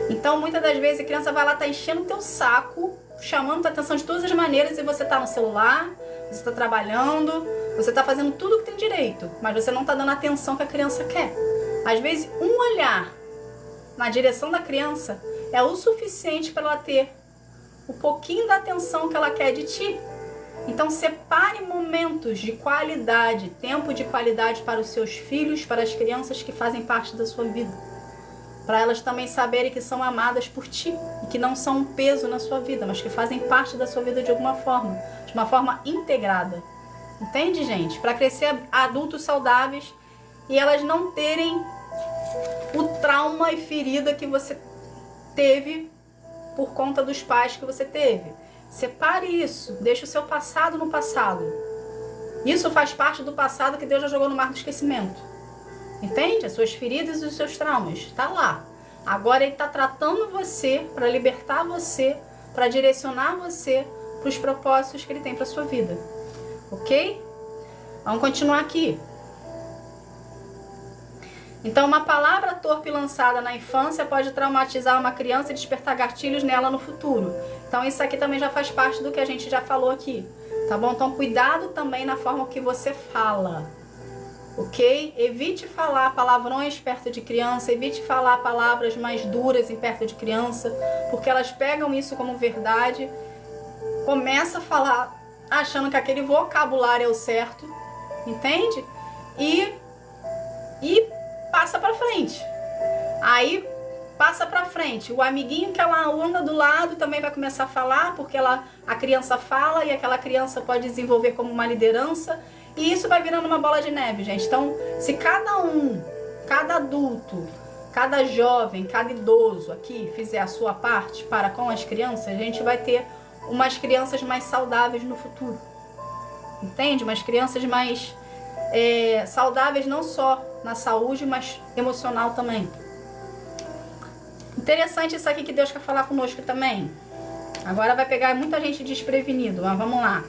Então muitas das vezes a criança vai lá, tá enchendo o teu saco, chamando a atenção de todas as maneiras, e você está no celular, você está trabalhando, você está fazendo tudo que tem direito, mas você não está dando a atenção que a criança quer. Às vezes um olhar na direção da criança é o suficiente para ela ter o pouquinho da atenção que ela quer de ti. Então separe momentos de qualidade, tempo de qualidade para os seus filhos, para as crianças que fazem parte da sua vida. Para elas também saberem que são amadas por ti e que não são um peso na sua vida, mas que fazem parte da sua vida de alguma forma, de uma forma integrada. Entende, gente? Para crescer adultos saudáveis e elas não terem o trauma e ferida que você teve por conta dos pais que você teve. Separe isso, deixe o seu passado no passado. Isso faz parte do passado que Deus já jogou no mar do esquecimento. Entende? As suas feridas e os seus traumas. Está lá. Agora Ele está tratando você para libertar você, para direcionar você para os propósitos que Ele tem para a sua vida. Ok? Vamos continuar aqui. Então, uma palavra torpe lançada na infância pode traumatizar uma criança e despertar gatilhos nela no futuro. Então, isso aqui também já faz parte do que a gente já falou aqui. Tá bom? Então, cuidado também na forma que você fala. Ok? Evite falar palavrões perto de criança, evite falar palavras mais duras em perto de criança, porque elas pegam isso como verdade, começa a falar achando que aquele vocabulário é o certo, entende? E passa pra frente. Aí passa pra frente. O amiguinho que ela anda do lado também vai começar a falar, porque a criança fala e aquela criança pode desenvolver como uma liderança. E isso vai virando uma bola de neve, gente. Então, se cada adulto, cada jovem, cada idoso aqui fizer a sua parte para com as crianças, a gente vai ter umas crianças mais saudáveis no futuro. Entende? Umas crianças mais saudáveis não só na saúde, mas emocional também. Interessante isso aqui que Deus quer falar conosco também. Agora vai pegar muita gente desprevenido, mas vamos lá.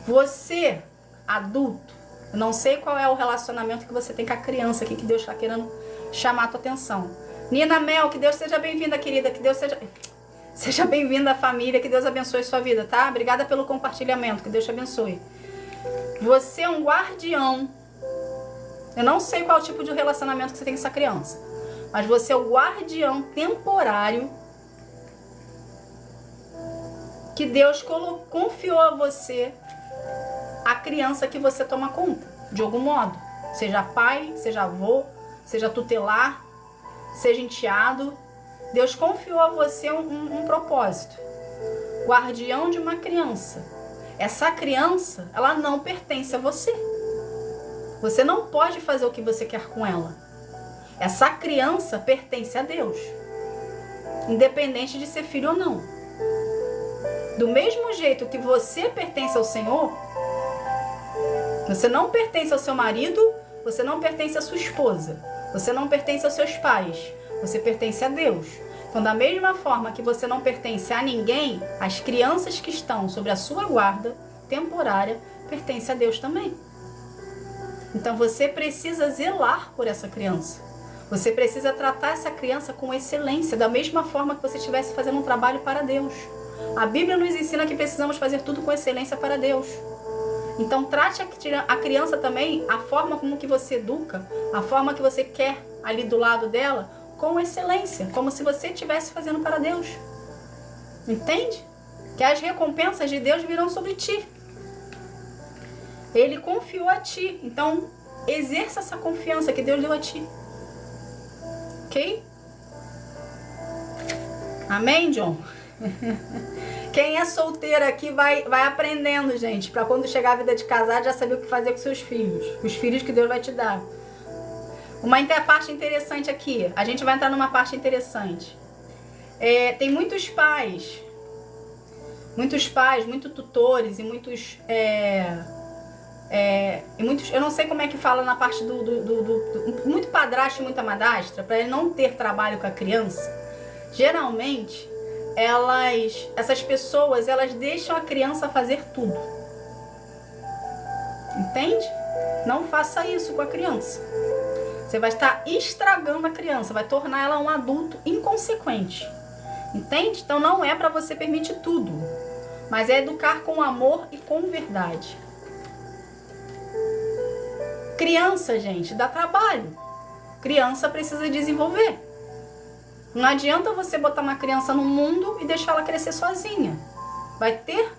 Você, adulto, eu não sei qual é o relacionamento que você tem com a criança aqui, que Deus está querendo chamar a tua atenção. Nina Mel, que Deus seja bem-vinda, querida, que Deus seja bem-vinda à família, que Deus abençoe sua vida, tá? Obrigada pelo compartilhamento, que Deus te abençoe. Você é um guardião. Eu não sei qual tipo de relacionamento que você tem com essa criança, mas você é o guardião temporário que Deus confiou a você, a criança que você toma conta, de algum modo. Seja pai, seja avô, seja tutelar, seja enteado. Deus confiou a você um propósito. Guardião de uma criança. Essa criança, ela não pertence a você. Você não pode fazer o que você quer com ela. Essa criança pertence a Deus, independente de ser filho ou não. Do mesmo jeito que você pertence ao Senhor, você não pertence ao seu marido, você não pertence à sua esposa, você não pertence aos seus pais, você pertence a Deus. Então, da mesma forma que você não pertence a ninguém, as crianças que estão sob a sua guarda temporária pertencem a Deus também. Então, você precisa zelar por essa criança. Você precisa tratar essa criança com excelência, da mesma forma que você estivesse fazendo um trabalho para Deus. A Bíblia nos ensina que precisamos fazer tudo com excelência para Deus. Então, trate a criança também, a forma como que você educa, a forma que você quer ali do lado dela, com excelência, como se você estivesse fazendo para Deus. Entende? Que as recompensas de Deus virão sobre ti. Ele confiou a ti. Então, exerça essa confiança que Deus deu a ti. Ok? Amém, John? Quem é solteira aqui vai aprendendo, gente, para quando chegar a vida de casado já saber o que fazer com seus filhos, os filhos que Deus vai te dar. Uma parte interessante aqui, a gente vai entrar numa parte interessante. Tem muitos pais, muitos tutores e muitos, eu não sei como é que fala na parte muito padrasto e muita madrasta, para ele não ter trabalho com a criança. Geralmente, essas pessoas, elas deixam a criança fazer tudo. Entende? Não faça isso com a criança. Você vai estar estragando a criança, vai tornar ela um adulto inconsequente. Entende? Então não é para você permitir tudo, mas é educar com amor e com verdade. Criança, gente, dá trabalho. Criança precisa desenvolver. Não adianta você botar uma criança no mundo e deixar ela crescer sozinha. Vai ter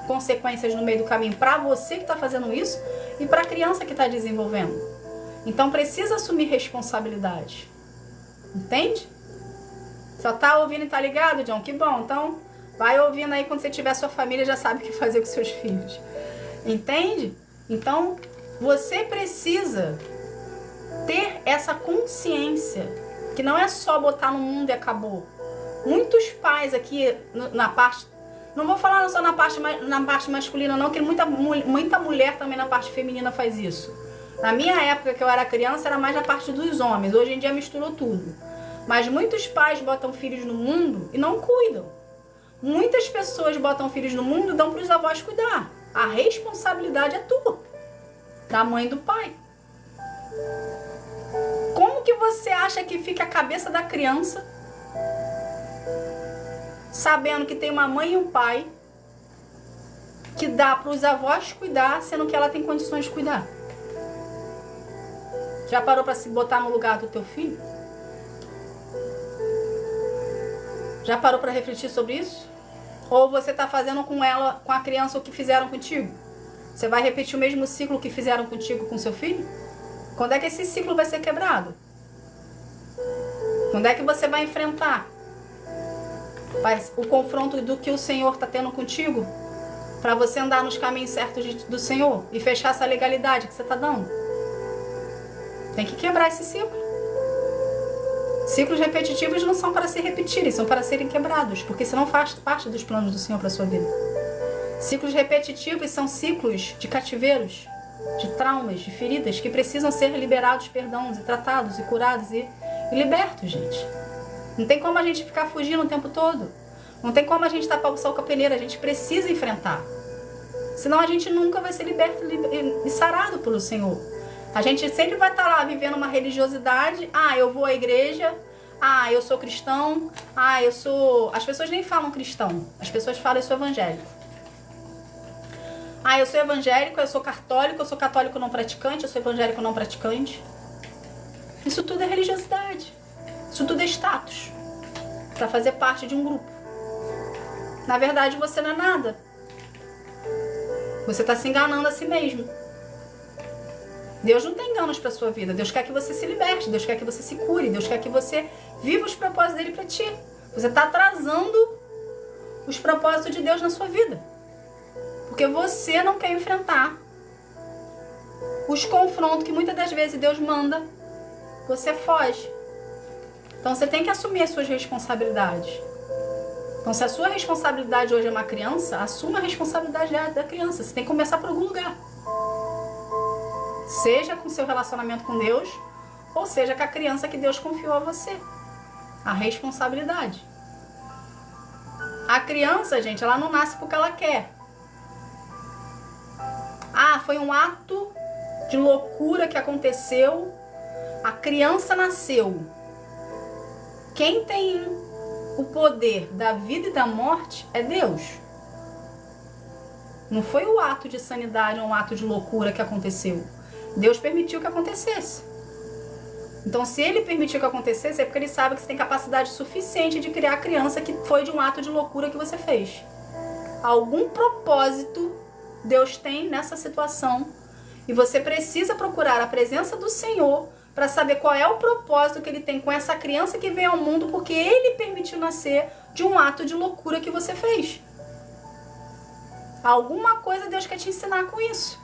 consequências no meio do caminho para você que está fazendo isso e para a criança que está desenvolvendo. Então precisa assumir responsabilidade. Entende? Só tá ouvindo e tá ligado, John? Que bom. Então vai ouvindo aí, quando você tiver sua família, já sabe o que fazer com seus filhos. Entende? Então você precisa ter essa consciência que não é só botar no mundo e acabou. Muitos pais aqui na parte, não vou falar só na parte masculina não, que muita mulher também na parte feminina faz isso. Na minha época, que eu era criança, era mais na parte dos homens. Hoje em dia misturou tudo. Mas muitos pais botam filhos no mundo e não cuidam. Muitas pessoas botam filhos no mundo e dão para os avós cuidar. A responsabilidade é tua, da mãe e do pai. Como que você acha que fica a cabeça da criança sabendo que tem uma mãe e um pai que dá para os avós cuidar, sendo que ela tem condições de cuidar? Já parou para se botar no lugar do teu filho? Já parou para refletir sobre isso? Ou você está fazendo com a criança o que fizeram contigo? Você vai repetir o mesmo ciclo que fizeram contigo com seu filho? Quando é que esse ciclo vai ser quebrado? Quando é que você vai enfrentar o confronto do que o Senhor está tendo contigo? Para você andar nos caminhos certos do Senhor e fechar essa legalidade que você está dando? Tem que quebrar esse ciclo. Ciclos repetitivos não são para se repetirem, são para serem quebrados, porque isso não faz parte dos planos do Senhor para a sua vida. Ciclos repetitivos são ciclos de cativeiros, de traumas, de feridas, que precisam ser liberados, perdão, e tratados, e curados, e libertos, gente. Não tem como a gente ficar fugindo o tempo todo. Não tem como a gente tapar o sol com a peneira, a gente precisa enfrentar. Senão a gente nunca vai ser liberto e sarado pelo Senhor. A gente sempre vai estar lá vivendo uma religiosidade. Ah, eu vou à igreja. Ah, eu sou cristão. Ah, eu sou... As pessoas nem falam cristão. As pessoas falam eu sou evangélico. Ah, eu sou evangélico, eu sou católico não praticante, eu sou evangélico não praticante. Isso tudo é religiosidade. Isso tudo é status. Para fazer parte de um grupo. Na verdade, você não é nada. Você está se enganando a si mesmo. Deus não tem enganos para sua vida. Deus quer que você se liberte. Deus quer que você se cure. Deus quer que você viva os propósitos dele para ti. Você está atrasando os propósitos de Deus na sua vida. Porque você não quer enfrentar os confrontos que muitas das vezes Deus manda. Você foge. Então você tem que assumir as suas responsabilidades. Então se a sua responsabilidade hoje é uma criança, assuma a responsabilidade da criança. Você tem que começar por algum lugar. Seja com o seu relacionamento com Deus, ou seja com a criança que Deus confiou a você. A responsabilidade. A criança, gente, ela não nasce porque ela quer. Ah, foi um ato de loucura que aconteceu. A criança nasceu. Quem tem o poder da vida e da morte é Deus. Não foi o ato de sanidade ou um ato de loucura que aconteceu. Deus permitiu que acontecesse. Então, se ele permitiu que acontecesse, é porque ele sabe que você tem capacidade suficiente de criar a criança que foi de um ato de loucura que você fez. Algum propósito Deus tem nessa situação. E você precisa procurar a presença do Senhor para saber qual é o propósito que ele tem com essa criança que veio ao mundo, porque ele permitiu nascer de um ato de loucura que você fez. Alguma coisa Deus quer te ensinar com isso.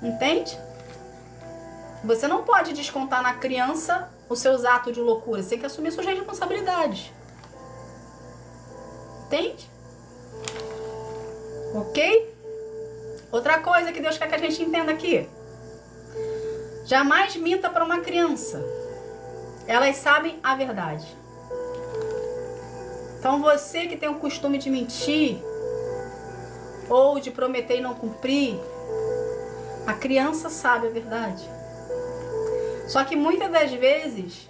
Entende? Você não pode descontar na criança os seus atos de loucura. Você tem que assumir suas responsabilidades. Entende? Ok? Outra coisa que Deus quer que a gente entenda aqui. Jamais minta para uma criança. Elas sabem a verdade. Então você que tem o costume de mentir, ou de prometer e não cumprir, a criança sabe a verdade. Só que muitas das vezes,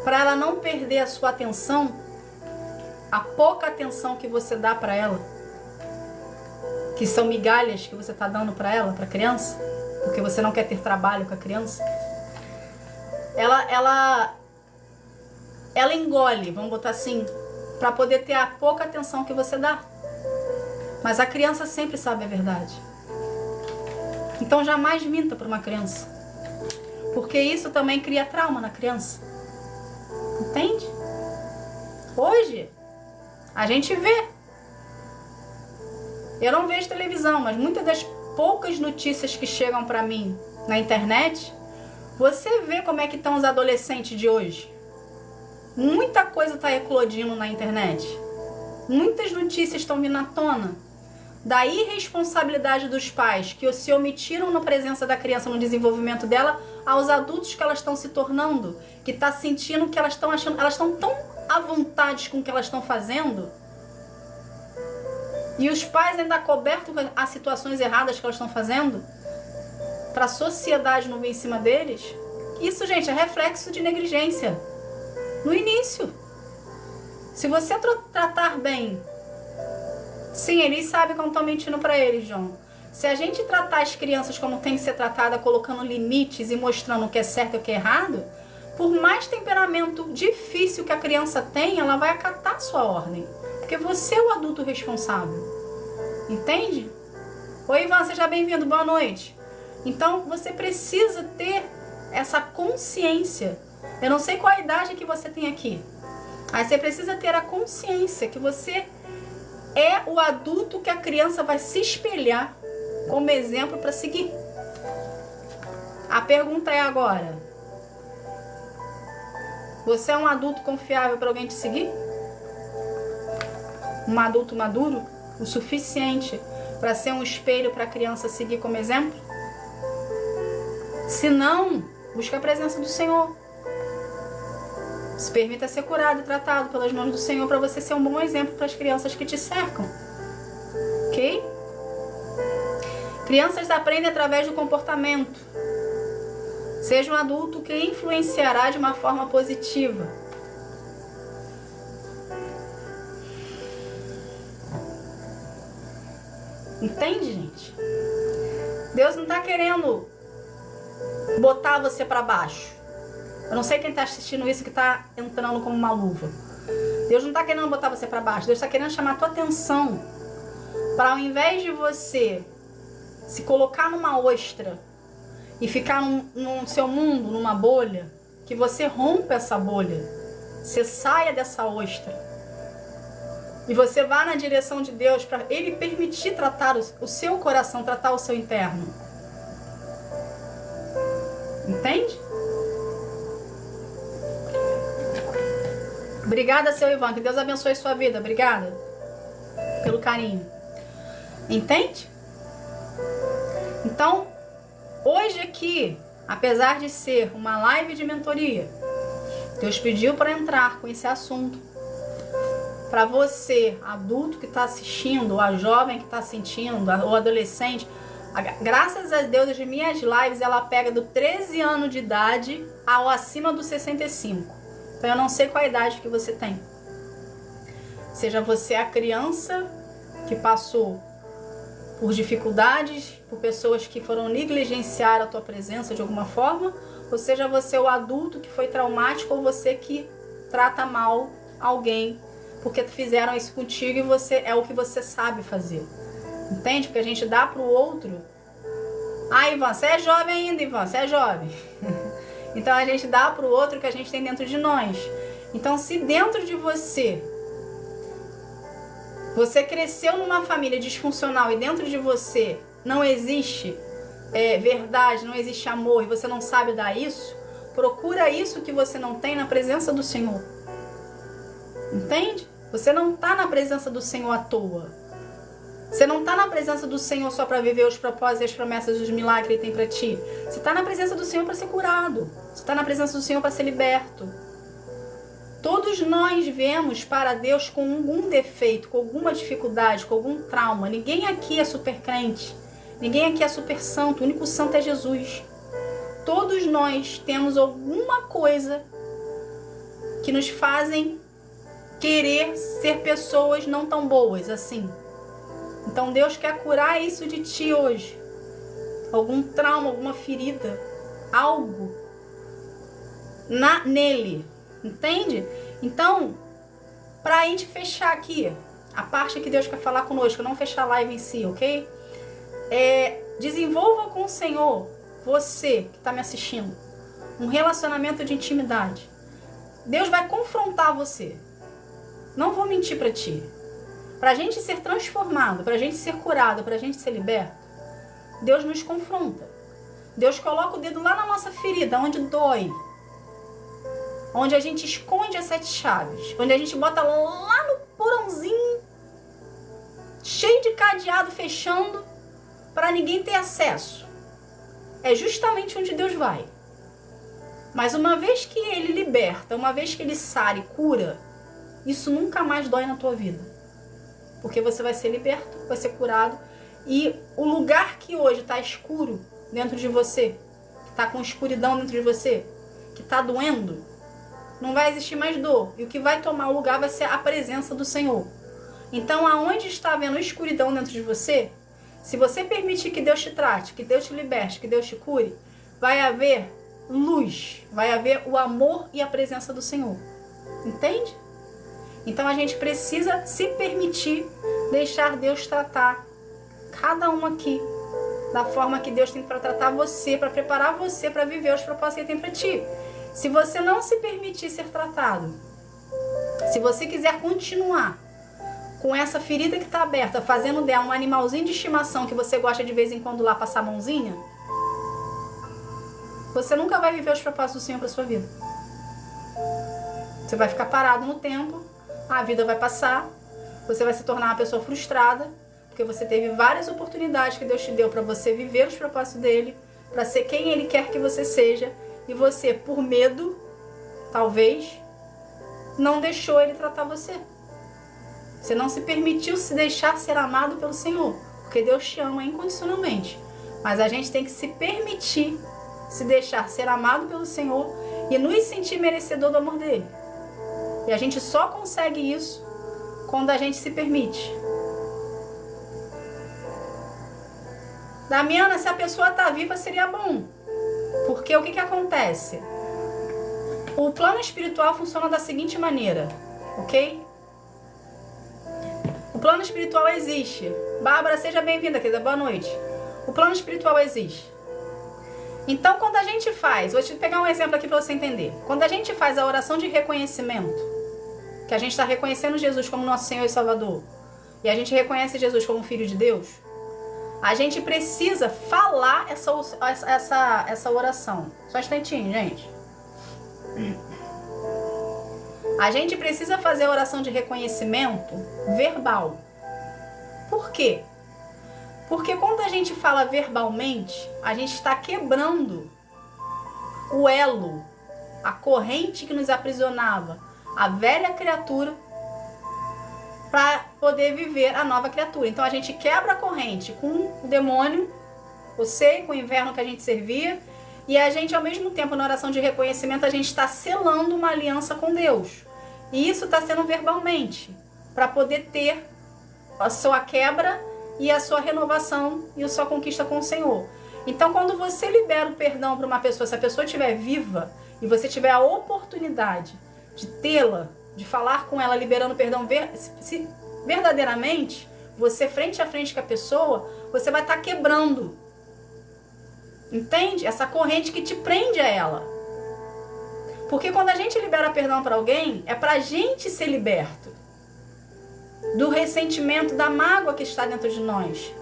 para ela não perder a sua atenção, a pouca atenção que você dá para ela, que são migalhas que você está dando para ela, para a criança, porque você não quer ter trabalho com a criança, ela engole, vamos botar assim, para poder ter a pouca atenção que você dá. Mas a criança sempre sabe a verdade. Então jamais minta para uma criança, porque isso também cria trauma na criança. Entende? Hoje a gente vê. Eu não vejo televisão, mas muitas das poucas notícias que chegam para mim na internet, você vê como é que estão os adolescentes de hoje. Muita coisa está eclodindo na internet. Muitas notícias estão vindo à tona da irresponsabilidade dos pais que se omitiram na presença da criança, no desenvolvimento dela, aos adultos que elas estão se tornando, que está sentindo que elas estão achando, elas estão tão à vontade com o que elas estão fazendo, e os pais ainda cobertos as situações erradas que elas estão fazendo, para a sociedade não vir em cima deles. Isso, gente, é reflexo de negligência no início. Se você tratar bem, sim, eles sabem como estão mentindo para eles, João. Se a gente tratar as crianças como tem que ser tratada, colocando limites e mostrando o que é certo e o que é errado, por mais temperamento difícil que a criança tem, ela vai acatar a sua ordem. Porque você é o adulto responsável. Entende? Oi, Ivan, seja bem-vindo, boa noite. Então, você precisa ter essa consciência. Eu não sei qual a idade que você tem aqui. Mas você precisa ter a consciência que você é o adulto que a criança vai se espelhar como exemplo para seguir. A pergunta é agora: Você é um adulto confiável para alguém te seguir? Um adulto maduro o suficiente para ser um espelho para a criança seguir como exemplo? Se não, busque a presença do Senhor. Se permita ser curado e tratado pelas mãos do Senhor para você ser um bom exemplo para as crianças que te cercam. Ok? Crianças aprendem através do comportamento. Seja um adulto que influenciará de uma forma positiva. Entende, gente? Deus não está querendo botar você para baixo. Eu não sei quem está assistindo isso que está entrando como uma luva. Deus não está querendo botar você para baixo. Deus está querendo chamar a tua atenção para, ao invés de você se colocar numa ostra e ficar no seu mundo, numa bolha, que você rompa essa bolha, você saia dessa ostra e você vá na direção de Deus para Ele permitir tratar o seu coração, tratar o seu interno. Entende? Obrigada, seu Ivan, que Deus abençoe sua vida. Obrigada pelo carinho. Entende? Então, hoje aqui, apesar de ser uma live de mentoria, Deus pediu para entrar com esse assunto. Para você, adulto que está assistindo, ou a jovem que está assistindo, ou adolescente, graças a Deus, as minhas lives, ela pega do 13 anos de idade ao acima dos 65. Então, eu não sei qual a idade que você tem. Seja você a criança que passou por dificuldades, por pessoas que foram negligenciar a tua presença de alguma forma, ou seja você o adulto que foi traumático, ou você que trata mal alguém porque fizeram isso contigo e você é o que você sabe fazer. Entende? Porque a gente dá pro outro. Ah, Ivan, você é jovem ainda, Ivan, você é jovem. Então a gente dá pro outro o que a gente tem dentro de nós. Então, se dentro de você cresceu numa família disfuncional e dentro de você não existe verdade, não existe amor e você não sabe dar isso, procura isso que você não tem na presença do Senhor. Entende? Você não está na presença do Senhor à toa. Você não está na presença do Senhor só para viver os propósitos e as promessas dos milagres que Ele tem para ti. Você está na presença do Senhor para ser curado. Você está na presença do Senhor para ser liberto. Todos nós viemos para Deus com algum defeito, com alguma dificuldade, com algum trauma. Ninguém aqui é super crente. Ninguém aqui é super santo. O único santo é Jesus. Todos nós temos alguma coisa que nos fazem querer ser pessoas não tão boas assim. Então Deus quer curar isso de ti hoje. Algum trauma, alguma ferida, algo nele. Entende? Então, pra gente fechar aqui a parte que Deus quer falar conosco, não fechar a live em si, ok? Desenvolva com o Senhor, você que está me assistindo, um relacionamento de intimidade. Deus vai confrontar você. Não vou mentir pra ti. Pra gente ser transformado, pra gente ser curado, pra gente ser liberto, Deus nos confronta. Deus coloca o dedo lá na nossa ferida, onde dói. Onde a gente esconde as 7 chaves. Onde a gente bota lá no porãozinho, cheio de cadeado fechando, para ninguém ter acesso. É justamente onde Deus vai. Mas uma vez que Ele liberta, uma vez que Ele sara e cura, isso nunca mais dói na tua vida. Porque você vai ser liberto, vai ser curado. E o lugar que hoje está escuro dentro de você, que está com escuridão dentro de você, que está doendo, não vai existir mais dor. E o que vai tomar o lugar vai ser a presença do Senhor. Então, aonde está havendo escuridão dentro de você, se você permitir que Deus te trate, que Deus te liberte, que Deus te cure, vai haver luz, vai haver o amor e a presença do Senhor. Entende? Então, a gente precisa se permitir deixar Deus tratar cada um aqui da forma que Deus tem para tratar você, para preparar você para viver os propósitos que Ele tem para ti. Se você não se permitir ser tratado, se você quiser continuar com essa ferida que está aberta, fazendo dela um animalzinho de estimação que você gosta de vez em quando lá passar a mãozinha, você nunca vai viver os propósitos do Senhor para sua vida. Você vai ficar parado no tempo, a vida vai passar, você vai se tornar uma pessoa frustrada, porque você teve várias oportunidades que Deus te deu para você viver os propósitos dele, para ser quem ele quer que você seja, e você, por medo, talvez, não deixou ele tratar você. Você não se permitiu se deixar ser amado pelo Senhor, porque Deus te ama incondicionalmente. Mas a gente tem que se permitir se deixar ser amado pelo Senhor e nos sentir merecedor do amor dele. E a gente só consegue isso quando a gente se permite. Damiana, se a pessoa está viva, seria bom. Porque o que acontece? O plano espiritual funciona da seguinte maneira, ok? O plano espiritual existe. Bárbara, seja bem-vinda, querida. Boa noite. O plano espiritual existe. Então, quando a gente faz... Vou te pegar um exemplo aqui para você entender. Quando a gente faz a oração de reconhecimento, que a gente está reconhecendo Jesus como nosso Senhor e Salvador, e a gente reconhece Jesus como Filho de Deus, a gente precisa falar essa oração. Só um instantinho, gente. A gente precisa fazer a oração de reconhecimento verbal. Por quê? Porque quando a gente fala verbalmente, a gente está quebrando o elo, a corrente que nos aprisionava, a velha criatura, para poder viver a nova criatura. Então a gente quebra a corrente com o demônio, você, com o inferno que a gente servia, e a gente, ao mesmo tempo, na oração de reconhecimento, a gente está selando uma aliança com Deus. E isso está sendo verbalmente, para poder ter a sua quebra e a sua renovação e a sua conquista com o Senhor. Então, quando você libera o perdão para uma pessoa, se a pessoa estiver viva e você tiver a oportunidade de tê-la, de falar com ela liberando perdão, se verdadeiramente, você frente a frente com a pessoa, você vai estar quebrando. Entende? Essa corrente que te prende a ela. Porque quando a gente libera perdão para alguém, é para a gente ser liberto do ressentimento, da mágoa que está dentro de nós.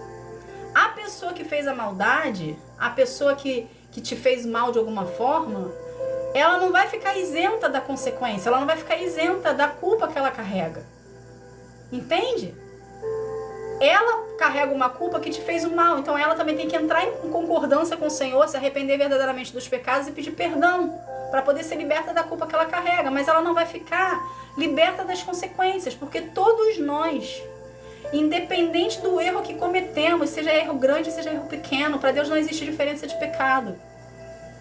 A pessoa que fez a maldade, a pessoa que te fez mal de alguma forma, ela não vai ficar isenta da consequência, ela não vai ficar isenta da culpa que ela carrega. Entende? Ela carrega uma culpa que te fez o mal, então ela também tem que entrar em concordância com o Senhor, se arrepender verdadeiramente dos pecados e pedir perdão, para poder ser liberta da culpa que ela carrega. Mas ela não vai ficar liberta das consequências, porque todos nós, independente do erro que cometemos, seja erro grande, seja erro pequeno, para Deus não existe diferença de pecado.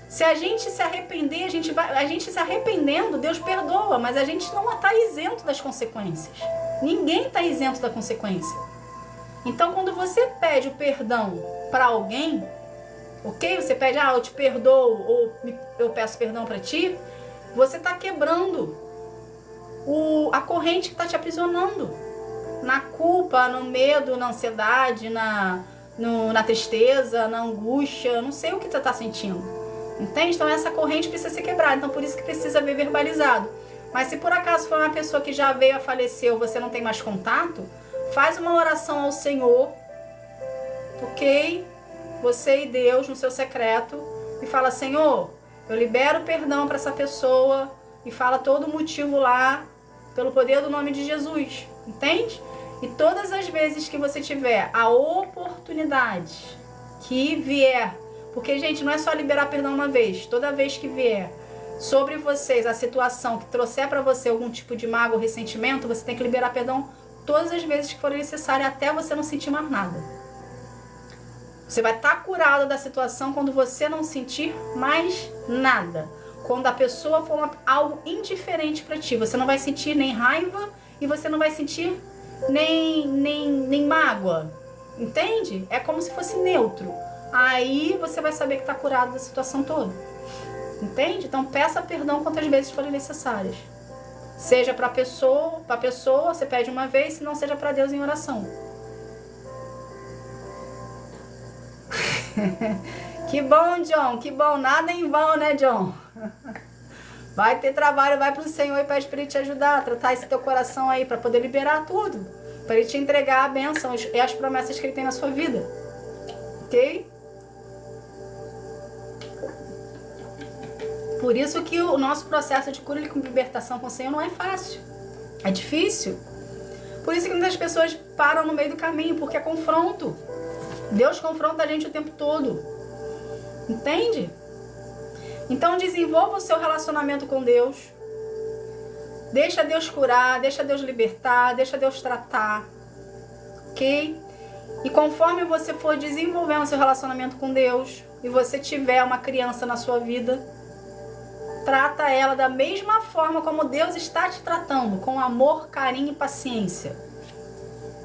Se a gente se arrepender, a gente se arrependendo, Deus perdoa, mas a gente não está isento das consequências. Ninguém está isento da consequência. Então, quando você pede o perdão para alguém, ok? Você pede, eu te perdoo, ou eu peço perdão para ti, você está quebrando a corrente que está te aprisionando. Na culpa, no medo, na ansiedade, na tristeza, na angústia, não sei o que você está sentindo. Entende? Então essa corrente precisa ser quebrada, então por isso que precisa ver verbalizado. Mas se por acaso for uma pessoa que já veio a falecer ou você não tem mais contato, faz uma oração ao Senhor, ok? Você e Deus no seu secreto, e fala: Senhor, eu libero perdão para essa pessoa, e fala todo o motivo lá, pelo poder do nome de Jesus, entende? E todas as vezes que você tiver a oportunidade que vier, porque, gente, não é só liberar perdão uma vez. Toda vez que vier sobre vocês a situação que trouxer para você algum tipo de mágoa ou ressentimento, você tem que liberar perdão todas as vezes que forem necessárias, até você não sentir mais nada. Você vai estar curado da situação quando você não sentir mais nada. Quando a pessoa for algo indiferente para ti, você não vai sentir nem raiva e você não vai sentir nem mágoa. Entende? É como se fosse neutro. Aí você vai saber que está curado da situação toda. Entende? Então peça perdão quantas vezes forem necessárias. Seja para a pessoa, você pede uma vez, se não seja para Deus em oração. Que bom, John, que bom. Nada em vão, né, John? Vai ter trabalho, vai pro Senhor e pede para Ele te ajudar a tratar esse teu coração aí, para poder liberar tudo. Para Ele te entregar a bênção e as promessas que Ele tem na sua vida. Ok? Por isso que o nosso processo de cura e libertação com o Senhor não é fácil. É difícil. Por isso que muitas pessoas param no meio do caminho, porque é confronto. Deus confronta a gente o tempo todo. Entende? Então desenvolva o seu relacionamento com Deus. Deixa Deus curar, deixa Deus libertar, deixa Deus tratar. Ok? E conforme você for desenvolvendo o seu relacionamento com Deus, e você tiver uma criança na sua vida, trata ela da mesma forma como Deus está te tratando, com amor, carinho e paciência.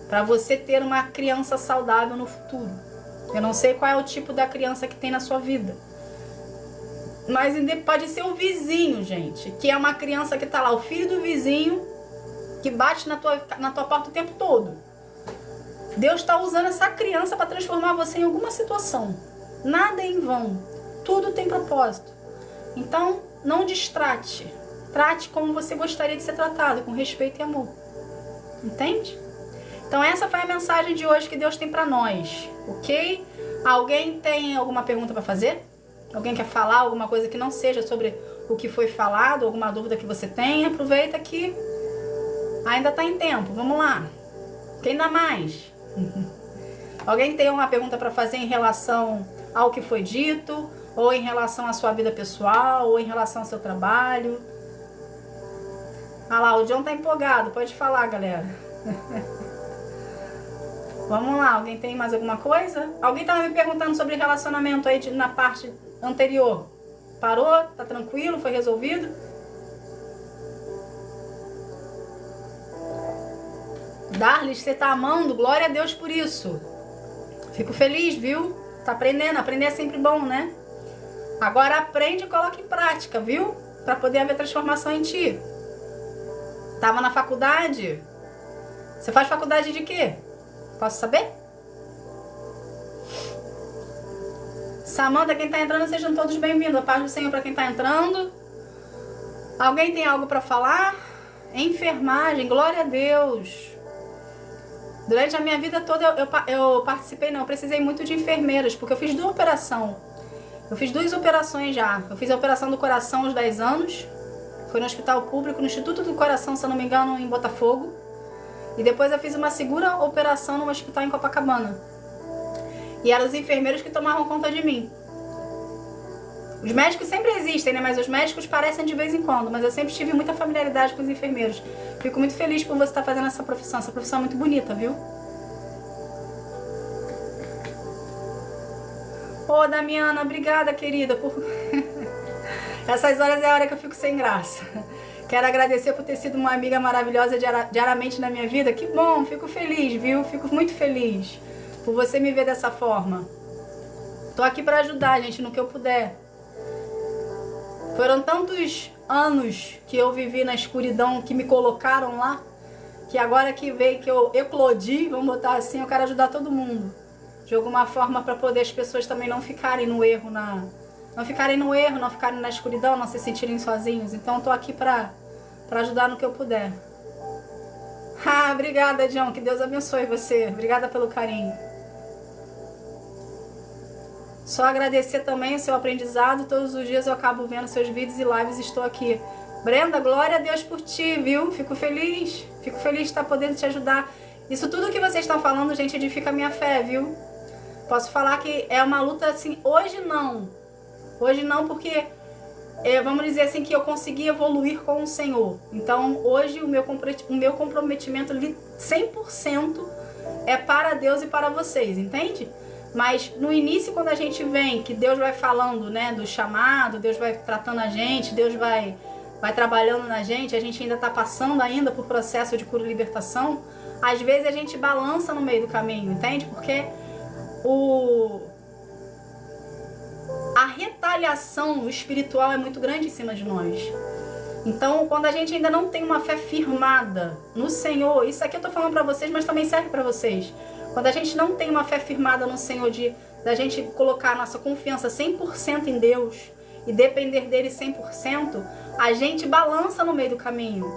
Para você ter uma criança saudável no futuro. Eu não sei qual é o tipo da criança que tem na sua vida. Mas pode ser o vizinho, gente. Que é uma criança que tá lá, o filho do vizinho, que bate na tua porta o tempo todo. Deus está usando essa criança para transformar você em alguma situação. Nada é em vão. Tudo tem propósito. Então, não distrate. Trate como você gostaria de ser tratado, com respeito e amor. Entende? Então essa foi a mensagem de hoje que Deus tem para nós, ok? Alguém tem alguma pergunta para fazer? Alguém quer falar alguma coisa que não seja sobre o que foi falado, alguma dúvida que você tem? Aproveita que ainda está em tempo, vamos lá. Quem dá mais? Alguém tem uma pergunta para fazer em relação ao que foi dito, ou em relação à sua vida pessoal, ou em relação ao seu trabalho? Ah lá, o John tá empolgado, pode falar, galera. Vamos lá, alguém tem mais alguma coisa? Alguém estava me perguntando sobre relacionamento aí na parte anterior. Parou? Tá tranquilo? Foi resolvido? Darlis, você tá amando? Glória a Deus por isso. Fico feliz, viu? Tá aprendendo. Aprender é sempre bom, né? Agora aprende e coloca em prática, viu? Para poder haver transformação em ti. Tava na faculdade? Você faz faculdade de quê? Posso saber? Samanta, quem tá entrando, sejam todos bem-vindos. A paz do Senhor para quem tá entrando. Alguém tem algo para falar? Enfermagem, glória a Deus. Durante a minha vida toda eu participei, não, eu precisei muito de enfermeiras, porque eu fiz duas operações já. Eu fiz a operação do coração aos 10 anos. Foi no hospital público, no Instituto do Coração, se eu não me engano, em Botafogo. E depois eu fiz uma segunda operação no hospital em Copacabana. E eram os enfermeiros que tomavam conta de mim. Os médicos sempre existem, né? Mas os médicos parecem de vez em quando. Mas eu sempre tive muita familiaridade com os enfermeiros. Fico muito feliz por você estar fazendo essa profissão. Essa profissão é muito bonita, viu? Ô, Damiana, obrigada, querida, por... Essas horas é a hora que eu fico sem graça. Quero agradecer por ter sido uma amiga maravilhosa diariamente na minha vida. Que bom, fico feliz, viu? Fico muito feliz por você me ver dessa forma. Tô aqui para ajudar, gente, no que eu puder. Foram tantos anos que eu vivi na escuridão, que me colocaram lá, que agora que veio, que eu eclodi, vamos botar assim, eu quero ajudar todo mundo. De alguma forma, para poder as pessoas também não ficarem no erro, não ficarem na escuridão, não se sentirem sozinhos. Então eu tô aqui para ajudar no que eu puder. Ah, obrigada, John, que Deus abençoe você. Obrigada pelo carinho. Só agradecer também o seu aprendizado. Todos os dias eu acabo vendo seus vídeos e lives e estou aqui. Brenda, glória a Deus por ti, viu? Fico feliz de estar podendo te ajudar. Isso tudo que vocês estão falando, gente, edifica a minha fé, viu? Posso falar que é uma luta assim, hoje não porque, vamos dizer assim, que eu consegui evoluir com o Senhor. Então, hoje o meu comprometimento 100% é para Deus e para vocês, entende? Mas no início, quando a gente vem, que Deus vai falando, né, do chamado, Deus vai tratando a gente, Deus vai trabalhando na gente, a gente ainda está passando ainda por processo de cura e libertação, às vezes a gente balança no meio do caminho, entende? Porque a retaliação espiritual é muito grande em cima de nós. Então, quando a gente ainda não tem uma fé firmada no Senhor, isso aqui eu tô falando para vocês, mas também serve para vocês. Quando a gente não tem uma fé firmada no Senhor, da gente colocar a nossa confiança 100% em Deus e depender dele 100%, a gente balança no meio do caminho,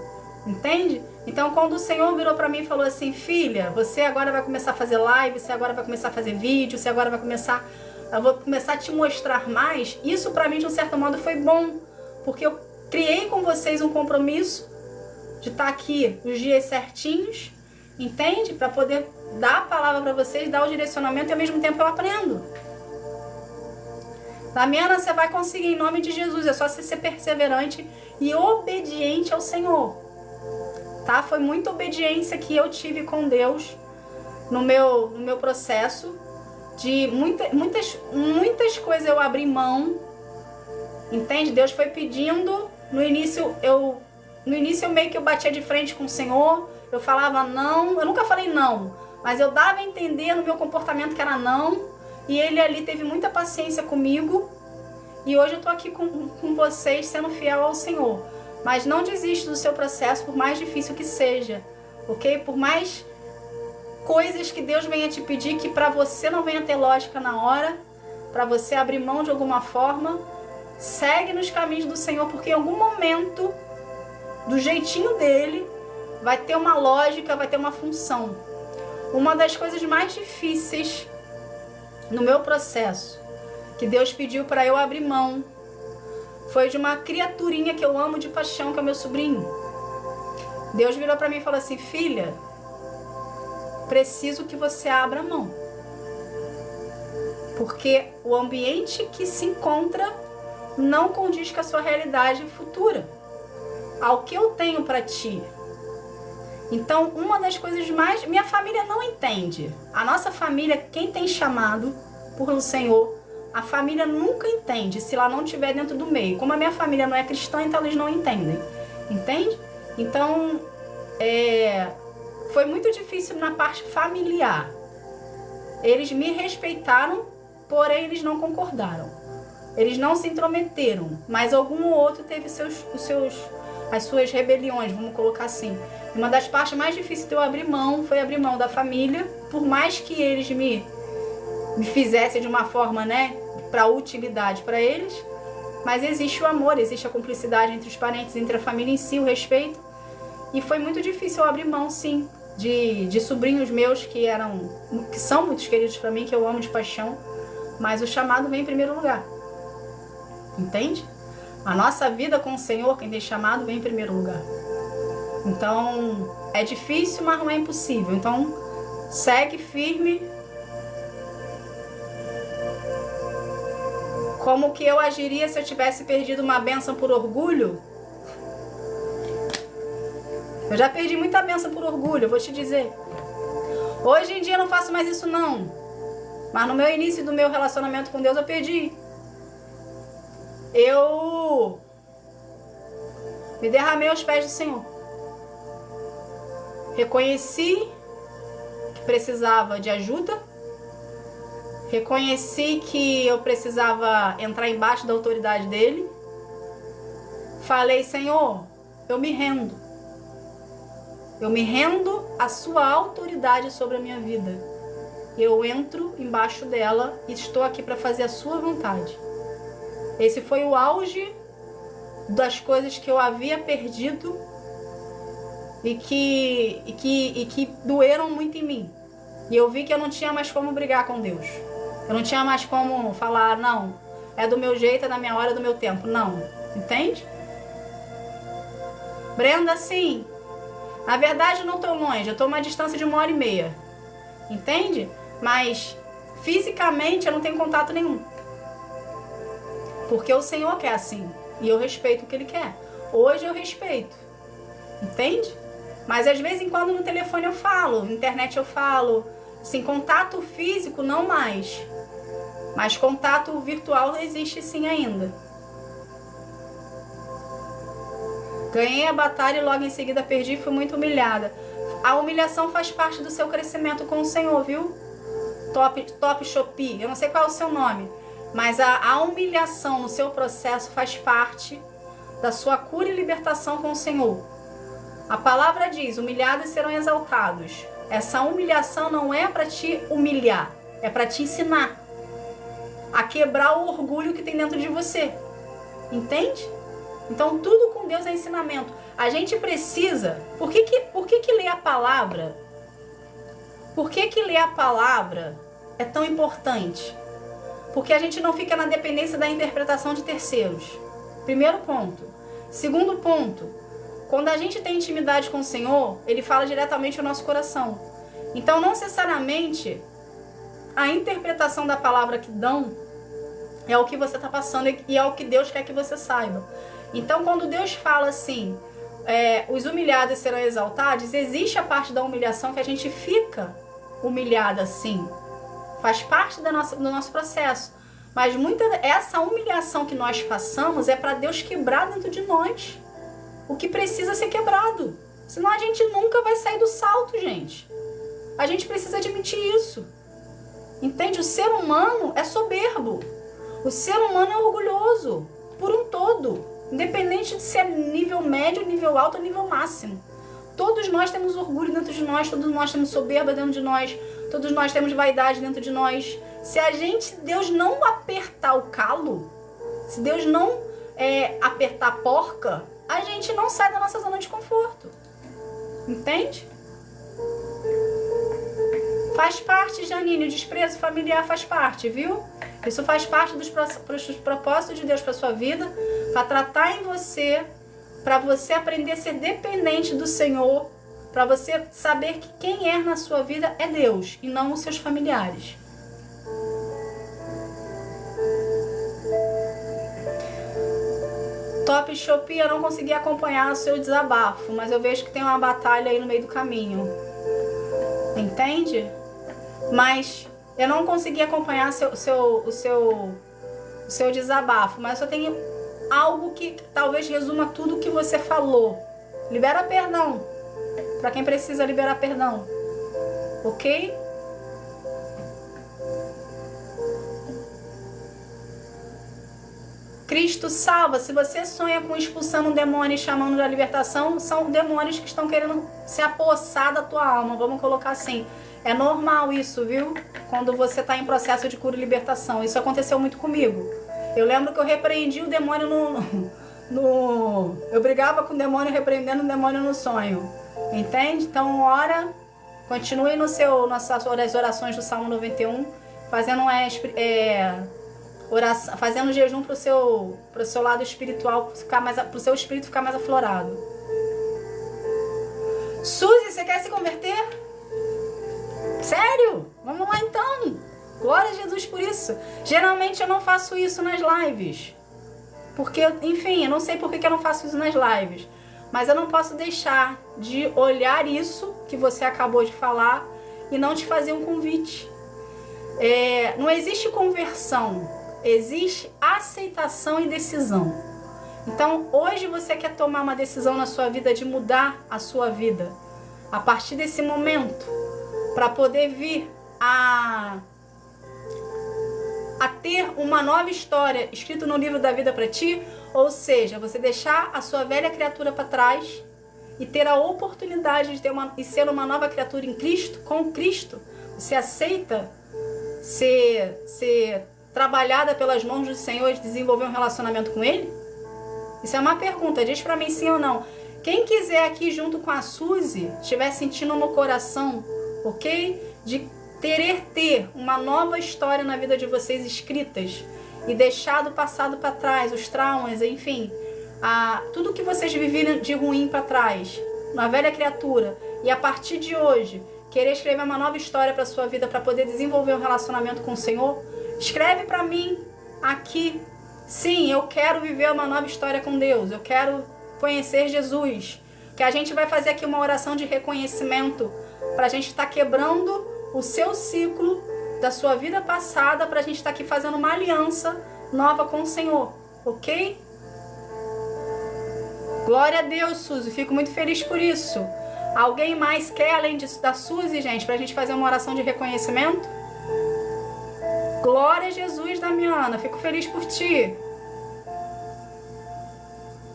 entende? Então, quando o Senhor virou para mim e falou assim, filha, você agora vai começar a fazer live, você agora vai começar a fazer vídeo, você agora vai começar... Eu vou começar a te mostrar mais. Isso para mim, de um certo modo, foi bom. porque eu criei com vocês um compromisso de estar aqui os dias certinhos, entende? Para poder dar a palavra para vocês, dar o direcionamento e ao mesmo tempo eu aprendo. Damiana, você vai conseguir em nome de Jesus, é só você ser perseverante e obediente ao Senhor. Tá? Foi muita obediência que eu tive com Deus no meu processo. De muitas coisas eu abri mão, entende? Deus foi pedindo, no início eu meio que eu batia de frente com o Senhor, eu falava não, eu nunca falei não, mas eu dava a entender no meu comportamento que era não, e Ele ali teve muita paciência comigo, e hoje eu tô aqui com vocês sendo fiel ao Senhor. Mas não desista do seu processo, por mais difícil que seja, ok? Por mais coisas que Deus venha te pedir que para você não venha ter lógica na hora, para você abrir mão de alguma forma, segue nos caminhos do Senhor, porque em algum momento, do jeitinho dele, vai ter uma lógica, vai ter uma função. Uma das coisas mais difíceis no meu processo, que Deus pediu para eu abrir mão, foi de uma criaturinha que eu amo de paixão, que é o meu sobrinho. Deus virou para mim e falou assim: filha, preciso que você abra mão, porque o ambiente que se encontra não condiz com a sua realidade futura, ao que eu tenho para ti. Então, uma das coisas mais... Minha família não entende. A nossa família, quem tem chamado por Senhor, a família nunca entende se ela não estiver dentro do meio. Como a minha família não é cristã, então eles não entendem. Entende? Então, foi muito difícil na parte familiar. Eles me respeitaram, porém eles não concordaram. Eles não se intrometeram, mas algum ou outro teve as suas rebeliões, vamos colocar assim. Uma das partes mais difíceis de eu abrir mão foi abrir mão da família, por mais que eles me fizessem de uma forma, né, para utilidade para eles, mas existe o amor, existe a cumplicidade entre os parentes, entre a família em si, o respeito. E foi muito difícil eu abrir mão, sim, de sobrinhos meus que são muito queridos para mim, que eu amo de paixão, mas o chamado vem em primeiro lugar. Entende? A nossa vida com o Senhor, quem tem chamado, vem em primeiro lugar. Então, é difícil, mas não é impossível. Então, segue firme. Como que eu agiria se eu tivesse perdido uma bênção por orgulho? Eu já perdi muita bênção por orgulho, eu vou te dizer. Hoje em dia eu não faço mais isso não. Mas no meu início do meu relacionamento com Deus eu perdi. Eu me derramei aos pés do Senhor. Reconheci que precisava de ajuda. Reconheci que eu precisava entrar embaixo da autoridade dele. Falei: Senhor, eu me rendo. Eu me rendo à sua autoridade sobre a minha vida. Eu entro embaixo dela e estou aqui para fazer a sua vontade. Esse foi o auge das coisas que eu havia perdido e que doeram muito em mim. E eu vi que eu não tinha mais como brigar com Deus. Eu não tinha mais como falar: não, é do meu jeito, é da minha hora, é do meu tempo. Não, entende? Brenda, sim. Na verdade, eu não estou longe, eu estou a uma distância de 1h30. Entende? Mas fisicamente eu não tenho contato nenhum. Porque o Senhor quer assim. E eu respeito o que Ele quer. Hoje eu respeito. Entende? Mas às vezes em quando no telefone eu falo, na internet eu falo. Assim, contato físico não mais. Mas contato virtual existe sim ainda. Ganhei a batalha e logo em seguida perdi e fui muito humilhada. A humilhação faz parte do seu crescimento com o Senhor, viu? Top Shopee, eu não sei qual é o seu nome. Mas a humilhação no seu processo faz parte da sua cura e libertação com o Senhor. A palavra diz: humilhados serão exaltados. Essa humilhação não é para te humilhar, é para te ensinar a quebrar o orgulho que tem dentro de você. Entende? Então tudo com Deus é ensinamento. A gente precisa... Por que ler a palavra? Por que ler a palavra é tão importante? Porque a gente não fica na dependência da interpretação de terceiros. Primeiro ponto. Segundo ponto, quando a gente tem intimidade com o Senhor, Ele fala diretamente ao nosso coração. Então, não necessariamente a interpretação da palavra que dão é o que você está passando e é o que Deus quer que você saiba. Então, quando Deus fala assim, os humilhados serão exaltados, existe a parte da humilhação que a gente fica humilhada assim. Faz parte do nosso processo. Mas essa humilhação que nós façamos é para Deus quebrar dentro de nós o que precisa ser quebrado. Senão a gente nunca vai sair do salto, gente. A gente precisa admitir isso. Entende? O ser humano é soberbo. O ser humano é orgulhoso, por um todo. Independente de se é nível médio, nível alto ou nível máximo. Todos nós temos orgulho dentro de nós, todos nós temos soberba dentro de nós, todos nós temos vaidade dentro de nós. Se Deus não apertar o calo, se Deus não apertar a porca, a gente não sai da nossa zona de conforto. Entende? Faz parte, Janine, o desprezo familiar faz parte, viu? Isso faz parte dos propósitos de Deus para sua vida, para tratar em você, para você aprender a ser dependente do Senhor, para você saber que quem é na sua vida é Deus e não os seus familiares. Top Shopee, eu não consegui acompanhar o seu desabafo, mas eu vejo que tem uma batalha aí no meio do caminho. Entende? Mas eu não consegui acompanhar o seu desabafo, mas eu tenho algo que talvez resuma tudo o que você falou. Libera perdão para quem precisa liberar perdão, ok? Cristo salva. Se você sonha com expulsando um demônio e chamando da libertação, são demônios que estão querendo se apossar da tua alma, vamos colocar assim. É normal isso, viu? Quando você está em processo de cura e libertação. Isso aconteceu muito comigo. Eu lembro que eu repreendi o demônio eu brigava com o demônio, repreendendo o demônio no sonho. Entende? Então, ora, continue nas orações do Salmo 91, fazendo jejum pro seu lado espiritual, pro seu espírito ficar mais aflorado. Suzy, você quer se converter? Sério? Vamos lá então. Glória a Jesus por isso. Geralmente eu não faço isso nas lives. Porque, enfim, eu não sei por que eu não faço isso nas lives. Mas eu não posso deixar de olhar isso que você acabou de falar e não te fazer um convite. Não existe conversão. Existe aceitação e decisão. Então, hoje você quer tomar uma decisão na sua vida de mudar a sua vida. A partir desse momento, para poder vir a ter uma nova história escrita no livro da vida para ti, ou seja, você deixar a sua velha criatura para trás e ter a oportunidade de ser uma nova criatura em Cristo, com Cristo. Você aceita ser trabalhada pelas mãos do Senhor e desenvolver um relacionamento com Ele? Isso é uma pergunta, diz para mim sim ou não. Quem quiser aqui junto com a Suzy, estiver sentindo no coração, ok? De querer ter uma nova história na vida de vocês escritas e deixar do passado para trás, os traumas, enfim, tudo que vocês viveram de ruim para trás, uma velha criatura, e a partir de hoje querer escrever uma nova história para sua vida para poder desenvolver um relacionamento com o Senhor, escreve para mim aqui. Sim, eu quero viver uma nova história com Deus, eu quero conhecer Jesus. Que a gente vai fazer aqui uma oração de reconhecimento para a gente estar quebrando o seu ciclo da sua vida passada, para a gente estar aqui fazendo uma aliança nova com o Senhor, ok? Glória a Deus, Suzy, fico muito feliz por isso. Alguém mais quer, além disso, da Suzy, gente, para a gente fazer uma oração de reconhecimento? Glória a Jesus, Damiana, fico feliz por ti.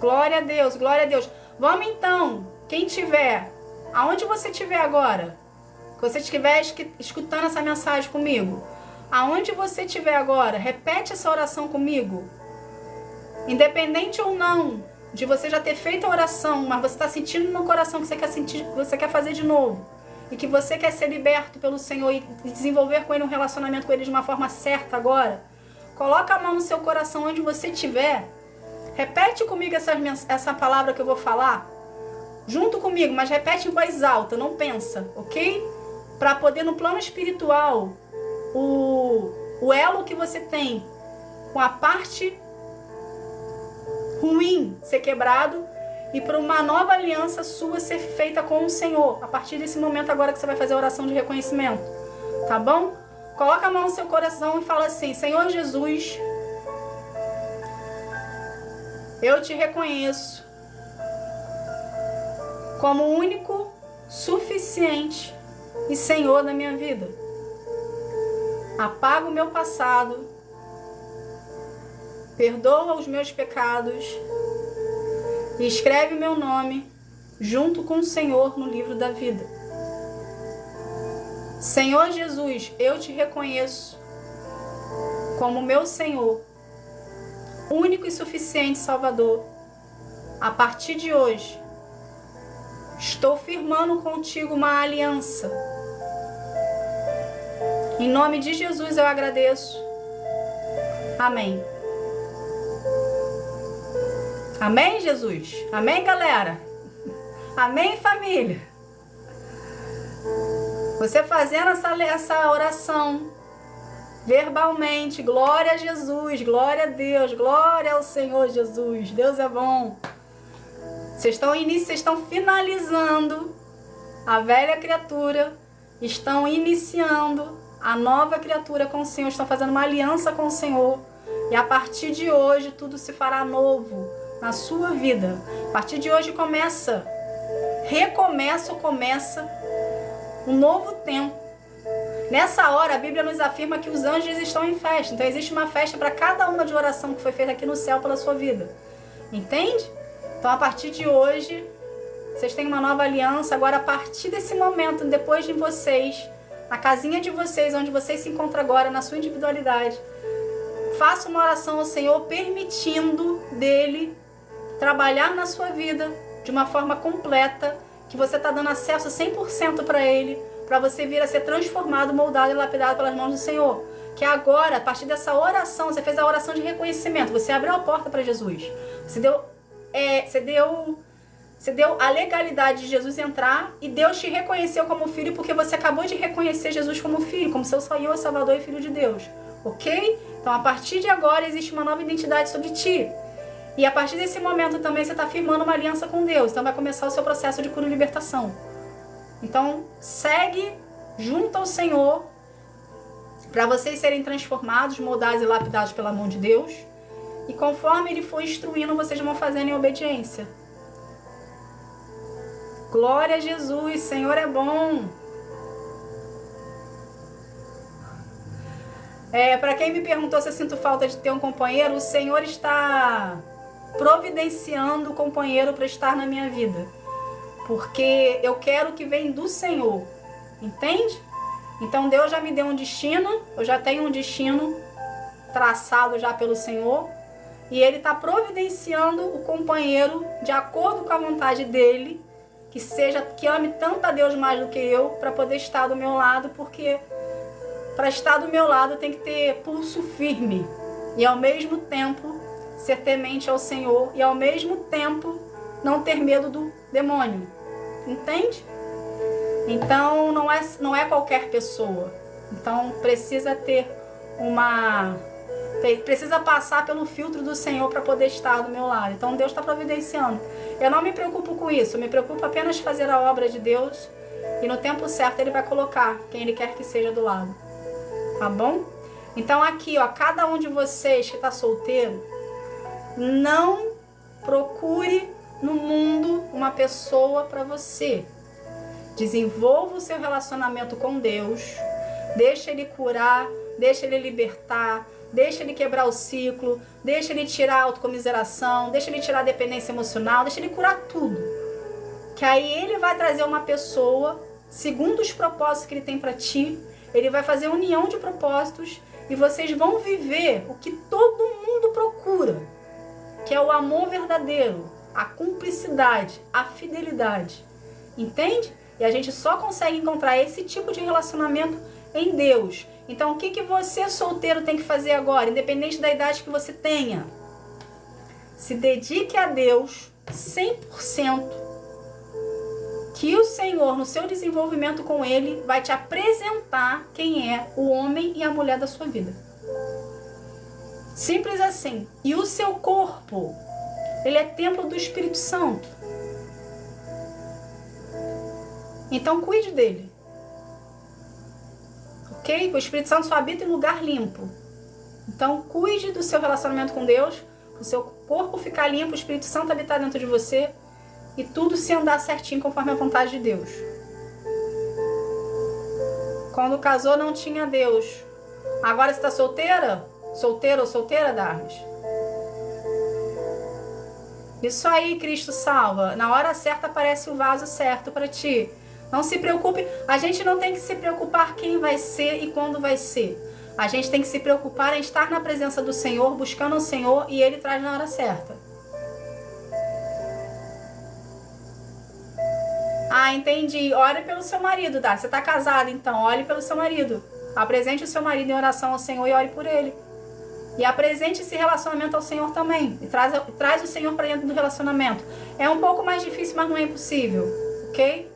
Glória a Deus, glória a Deus. Vamos então, quem tiver, aonde você estiver agora, que você estiver escutando essa mensagem comigo, aonde você estiver agora, repete essa oração comigo. Independente ou não de você já ter feito a oração, mas você está sentindo no coração que você quer fazer de novo, e que você quer ser liberto pelo Senhor e desenvolver com Ele um relacionamento com Ele de uma forma certa agora, coloca a mão no seu coração onde você estiver, Repete comigo essa palavra que eu vou falar, junto comigo, mas repete em voz alta, não pensa, ok? Para poder no plano espiritual, o elo que você tem com a parte ruim ser quebrado e para uma nova aliança sua ser feita com o Senhor. A partir desse momento agora que você vai fazer a oração de reconhecimento, tá bom? Coloca a mão no seu coração e fala assim: Senhor Jesus, eu te reconheço como o único, suficiente e Senhor da minha vida. Apaga o meu passado, perdoa os meus pecados e escreve meu nome junto com o Senhor no livro da vida. Senhor Jesus, eu te reconheço como meu Senhor, único e suficiente Salvador. A partir de hoje, estou firmando contigo uma aliança. Em nome de Jesus eu agradeço. Amém. Amém, Jesus? Amém, galera? Amém, família? Você fazendo essa oração verbalmente, glória a Jesus, glória a Deus, glória ao Senhor Jesus, Deus é bom. Vocês estão finalizando a velha criatura, estão iniciando a nova criatura com o Senhor, estão fazendo uma aliança com o Senhor. E a partir de hoje tudo se fará novo na sua vida. A partir de hoje começa um novo tempo. Nessa hora a Bíblia nos afirma que os anjos estão em festa. Então existe uma festa para cada uma de oração que foi feita aqui no céu pela sua vida. Entende? Então a partir de hoje vocês têm uma nova aliança. Agora a partir desse momento, depois de vocês, na casinha de vocês, onde vocês se encontram agora, na sua individualidade, faça uma oração ao Senhor, permitindo dele trabalhar na sua vida de uma forma completa, que você está dando acesso 100% para ele, para você vir a ser transformado, moldado e lapidado pelas mãos do Senhor. Que agora, a partir dessa oração, você fez a oração de reconhecimento, você abriu a porta para Jesus, você deu a legalidade de Jesus entrar, e Deus te reconheceu como filho, porque você acabou de reconhecer Jesus como filho, como seu Senhor, Salvador e Filho de Deus. Ok? Então, a partir de agora, existe uma nova identidade sobre ti. E a partir desse momento também você está firmando uma aliança com Deus. Então vai começar o seu processo de cura e libertação. Então, segue junto ao Senhor para vocês serem transformados, moldados e lapidados pela mão de Deus. E conforme Ele for instruindo, vocês vão fazendo em obediência. Glória a Jesus, Senhor é bom. Para quem me perguntou se eu sinto falta de ter um companheiro, o Senhor está providenciando o companheiro para estar na minha vida. Porque eu quero que venha do Senhor. Entende? Então Deus já me deu um destino, eu já tenho um destino traçado já pelo Senhor. E Ele está providenciando o companheiro de acordo com a vontade dEle, que ame tanto a Deus mais do que eu, para poder estar do meu lado, porque para estar do meu lado tem que ter pulso firme e ao mesmo tempo ser temente ao Senhor e ao mesmo tempo não ter medo do demônio. Entende? Então não é qualquer pessoa. Então precisa precisa passar pelo filtro do Senhor para poder estar do meu lado. Então Deus está providenciando. Eu não me preocupo com isso, eu me preocupo apenas de fazer a obra de Deus, e no tempo certo Ele vai colocar quem Ele quer que seja do lado. Tá bom? Então aqui, ó, cada um de vocês que está solteiro, não procure no mundo uma pessoa para você. Desenvolva o seu relacionamento com Deus, deixa Ele curar, deixa Ele libertar, deixa Ele quebrar o ciclo, deixa Ele tirar a autocomiseração, deixa Ele tirar a dependência emocional, deixa Ele curar tudo. Que aí Ele vai trazer uma pessoa, segundo os propósitos que Ele tem para ti. Ele vai fazer união de propósitos e vocês vão viver o que todo mundo procura, que é o amor verdadeiro, a cumplicidade, a fidelidade. Entende? E a gente só consegue encontrar esse tipo de relacionamento em Deus. Então, o que você solteiro tem que fazer agora, independente da idade que você tenha? se dedique a Deus 100%, que o Senhor, no seu desenvolvimento com Ele, vai te apresentar quem é o homem e a mulher da sua vida. Simples assim. E o seu corpo, ele é templo do Espírito Santo. Então cuide dele. Ok? O Espírito Santo só habita em lugar limpo. Então cuide do seu relacionamento com Deus, o seu corpo ficar limpo, o Espírito Santo habitar dentro de você e tudo se andar certinho conforme a vontade de Deus. Quando casou não tinha Deus. Agora você está solteira? Solteiro ou solteira, Darmes? Isso aí, Cristo salva. Na hora certa aparece o vaso certo para ti. Não se preocupe. A gente não tem que se preocupar quem vai ser e quando vai ser. A gente tem que se preocupar em estar na presença do Senhor, buscando o Senhor, e Ele traz na hora certa. Ah, entendi. Ore pelo seu marido, tá? Você está casado, então. Ore pelo seu marido. Apresente o seu marido em oração ao Senhor e ore por ele. E apresente esse relacionamento ao Senhor também. E traz o Senhor para dentro do relacionamento. É um pouco mais difícil, mas não é impossível. Ok?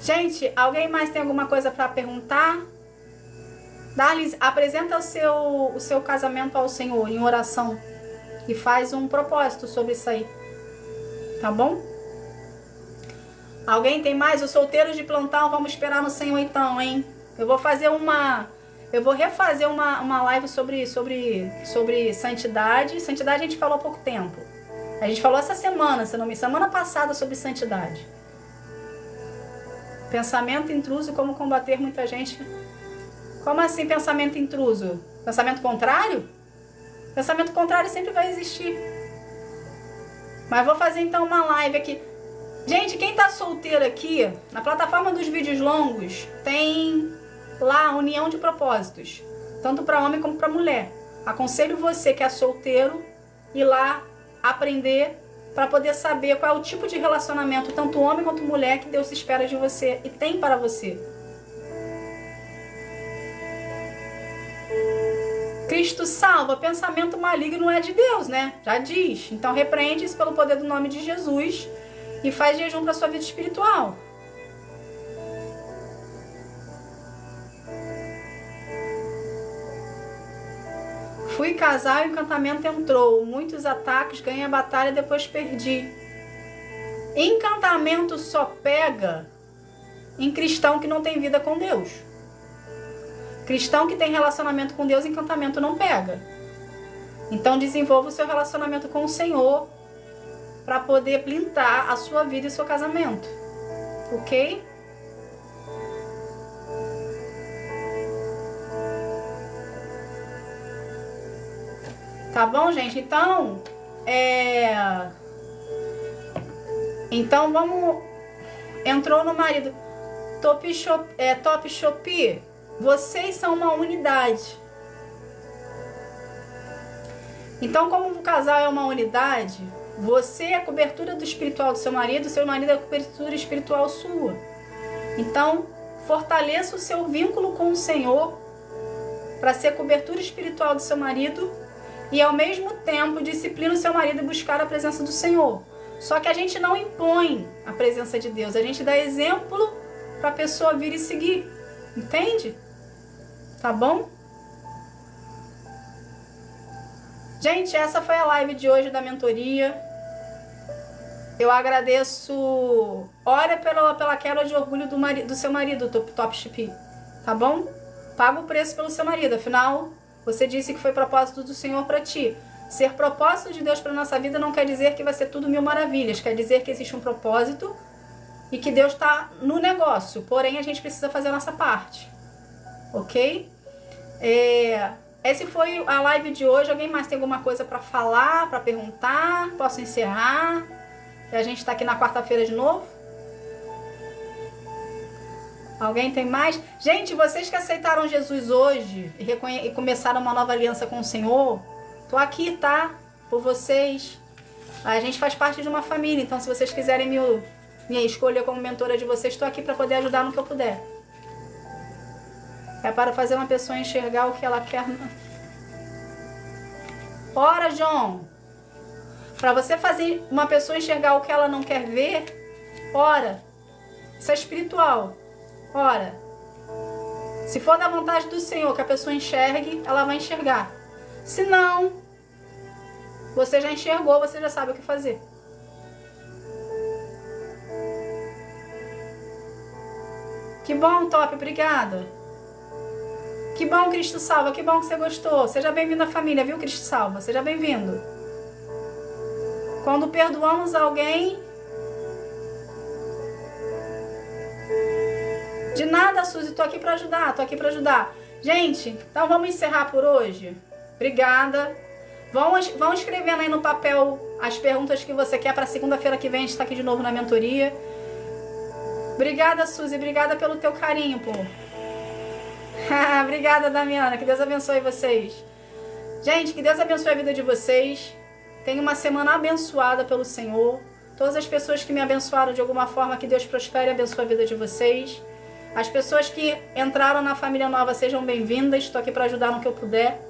Gente, alguém mais tem alguma coisa para perguntar? Darlis, apresenta o seu casamento ao Senhor em oração. E faz um propósito sobre isso aí. Tá bom? Alguém tem mais? Os solteiros de plantão, vamos esperar no Senhor então, hein? Eu vou refazer uma live sobre santidade. Santidade a gente falou há pouco tempo. A gente falou essa semana, semana passada, sobre santidade. Pensamento intruso, como combater muita gente. Como assim pensamento intruso? Pensamento contrário? Pensamento contrário sempre vai existir. Mas vou fazer então uma live aqui. Gente, quem tá solteiro aqui, na plataforma dos vídeos longos, tem lá a união de propósitos. Tanto para homem como para mulher. Aconselho você que é solteiro ir lá aprender para poder saber qual é o tipo de relacionamento, tanto homem quanto mulher, que Deus espera de você e tem para você. Cristo salva, pensamento maligno é de Deus, né? Já diz. Então repreende isso pelo poder do nome de Jesus e faz jejum para sua vida espiritual. Fui casar e o encantamento entrou. Muitos ataques, ganhei a batalha e depois perdi. Encantamento só pega em cristão que não tem vida com Deus. Cristão que tem relacionamento com Deus, encantamento não pega. Então desenvolva o seu relacionamento com o Senhor para poder blindar a sua vida e o seu casamento. Ok? Tá bom, gente? Então vamos... Entrou no marido. Top Shopee. Vocês são uma unidade. Então, como o casal é uma unidade, você é a cobertura do espiritual do seu marido é a cobertura espiritual sua. Então, fortaleça o seu vínculo com o Senhor para ser a cobertura espiritual do seu marido e, ao mesmo tempo, disciplina o seu marido a buscar a presença do Senhor. Só que a gente não impõe a presença de Deus, a gente dá exemplo para a pessoa vir e seguir. Entende? Tá bom? Gente, essa foi a live de hoje da mentoria. Eu agradeço. Ora pela quebra de orgulho do seu marido, Top Shopee. Tá bom? Paga o preço pelo seu marido. Afinal, você disse que foi propósito do Senhor para ti. Ser propósito de Deus para nossa vida não quer dizer que vai ser tudo mil maravilhas. Quer dizer que existe um propósito e que Deus está no negócio. Porém, a gente precisa fazer a nossa parte. Ok? Essa foi a live de hoje. Alguém mais tem alguma coisa para falar, para perguntar? Posso encerrar? E a gente está aqui na quarta-feira de novo. Alguém tem mais? Gente, vocês que aceitaram Jesus hoje e começaram uma nova aliança com o Senhor, tô aqui, tá? Por vocês. A gente faz parte de uma família, então se vocês quiserem me escolher como mentora de vocês, estou aqui para poder ajudar no que eu puder. É para fazer uma pessoa enxergar o que ela quer Ora, João. Para você fazer uma pessoa enxergar o que ela não quer ver, ora. Isso é espiritual. Ora. Se for da vontade do Senhor que a pessoa enxergue, ela vai enxergar. Se não, você já enxergou, você já sabe o que fazer. Que bom, Top, obrigada. Que bom, Cristo Salva, que bom que você gostou. Seja bem-vindo à família, viu, Cristo Salva? Seja bem-vindo. Quando perdoamos alguém... De nada, Suzy, tô aqui pra ajudar, Gente, então vamos encerrar por hoje? Obrigada. Vão escrevendo aí no papel as perguntas que você quer para segunda-feira que vem, a gente tá aqui de novo na mentoria. Obrigada, Suzy, obrigada pelo teu carinho, pô. Obrigada, Damiana, que Deus abençoe vocês. Gente, que Deus abençoe a vida de vocês. Tenha uma semana abençoada pelo Senhor. Todas as pessoas que me abençoaram de alguma forma, que Deus prospere e abençoe a vida de vocês. As pessoas que entraram na família nova, sejam bem-vindas. Estou aqui para ajudar no que eu puder,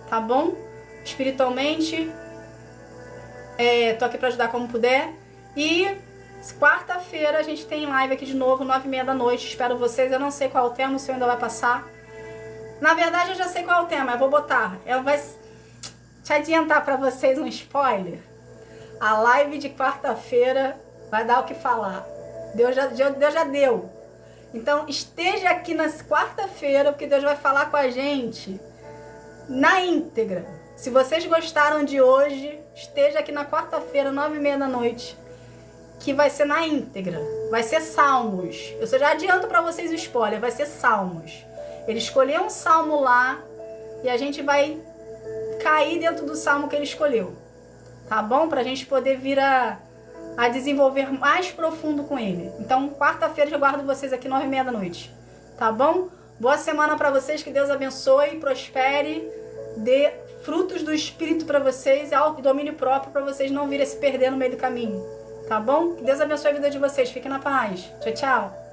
tá bom? Espiritualmente, estou aqui para ajudar como puder. E quarta-feira a gente tem live aqui de novo, 9h30 da noite. Espero vocês. Eu não sei qual é o tema, o senhor ainda vai passar. Na verdade, eu já sei qual é o tema, eu vou botar. Eu vou te adiantar para vocês um spoiler. A live de quarta-feira vai dar o que falar. Deus já deu. Então, esteja aqui na quarta-feira, porque Deus vai falar com a gente na íntegra. Se vocês gostaram de hoje, esteja aqui na quarta-feira, 9h30 da noite, que vai ser na íntegra. Vai ser Salmos. Eu já adianto para vocês o spoiler, vai ser Salmos. Ele escolheu um salmo lá e a gente vai cair dentro do salmo que ele escolheu. Tá bom? Pra gente poder vir a desenvolver mais profundo com ele. Então, quarta-feira eu guardo vocês aqui 9h30 da noite. Tá bom? Boa semana pra vocês, que Deus abençoe, prospere, dê frutos do Espírito pra vocês e domínio próprio pra vocês não virem se perder no meio do caminho. Tá bom? Que Deus abençoe a vida de vocês. Fiquem na paz. Tchau, tchau.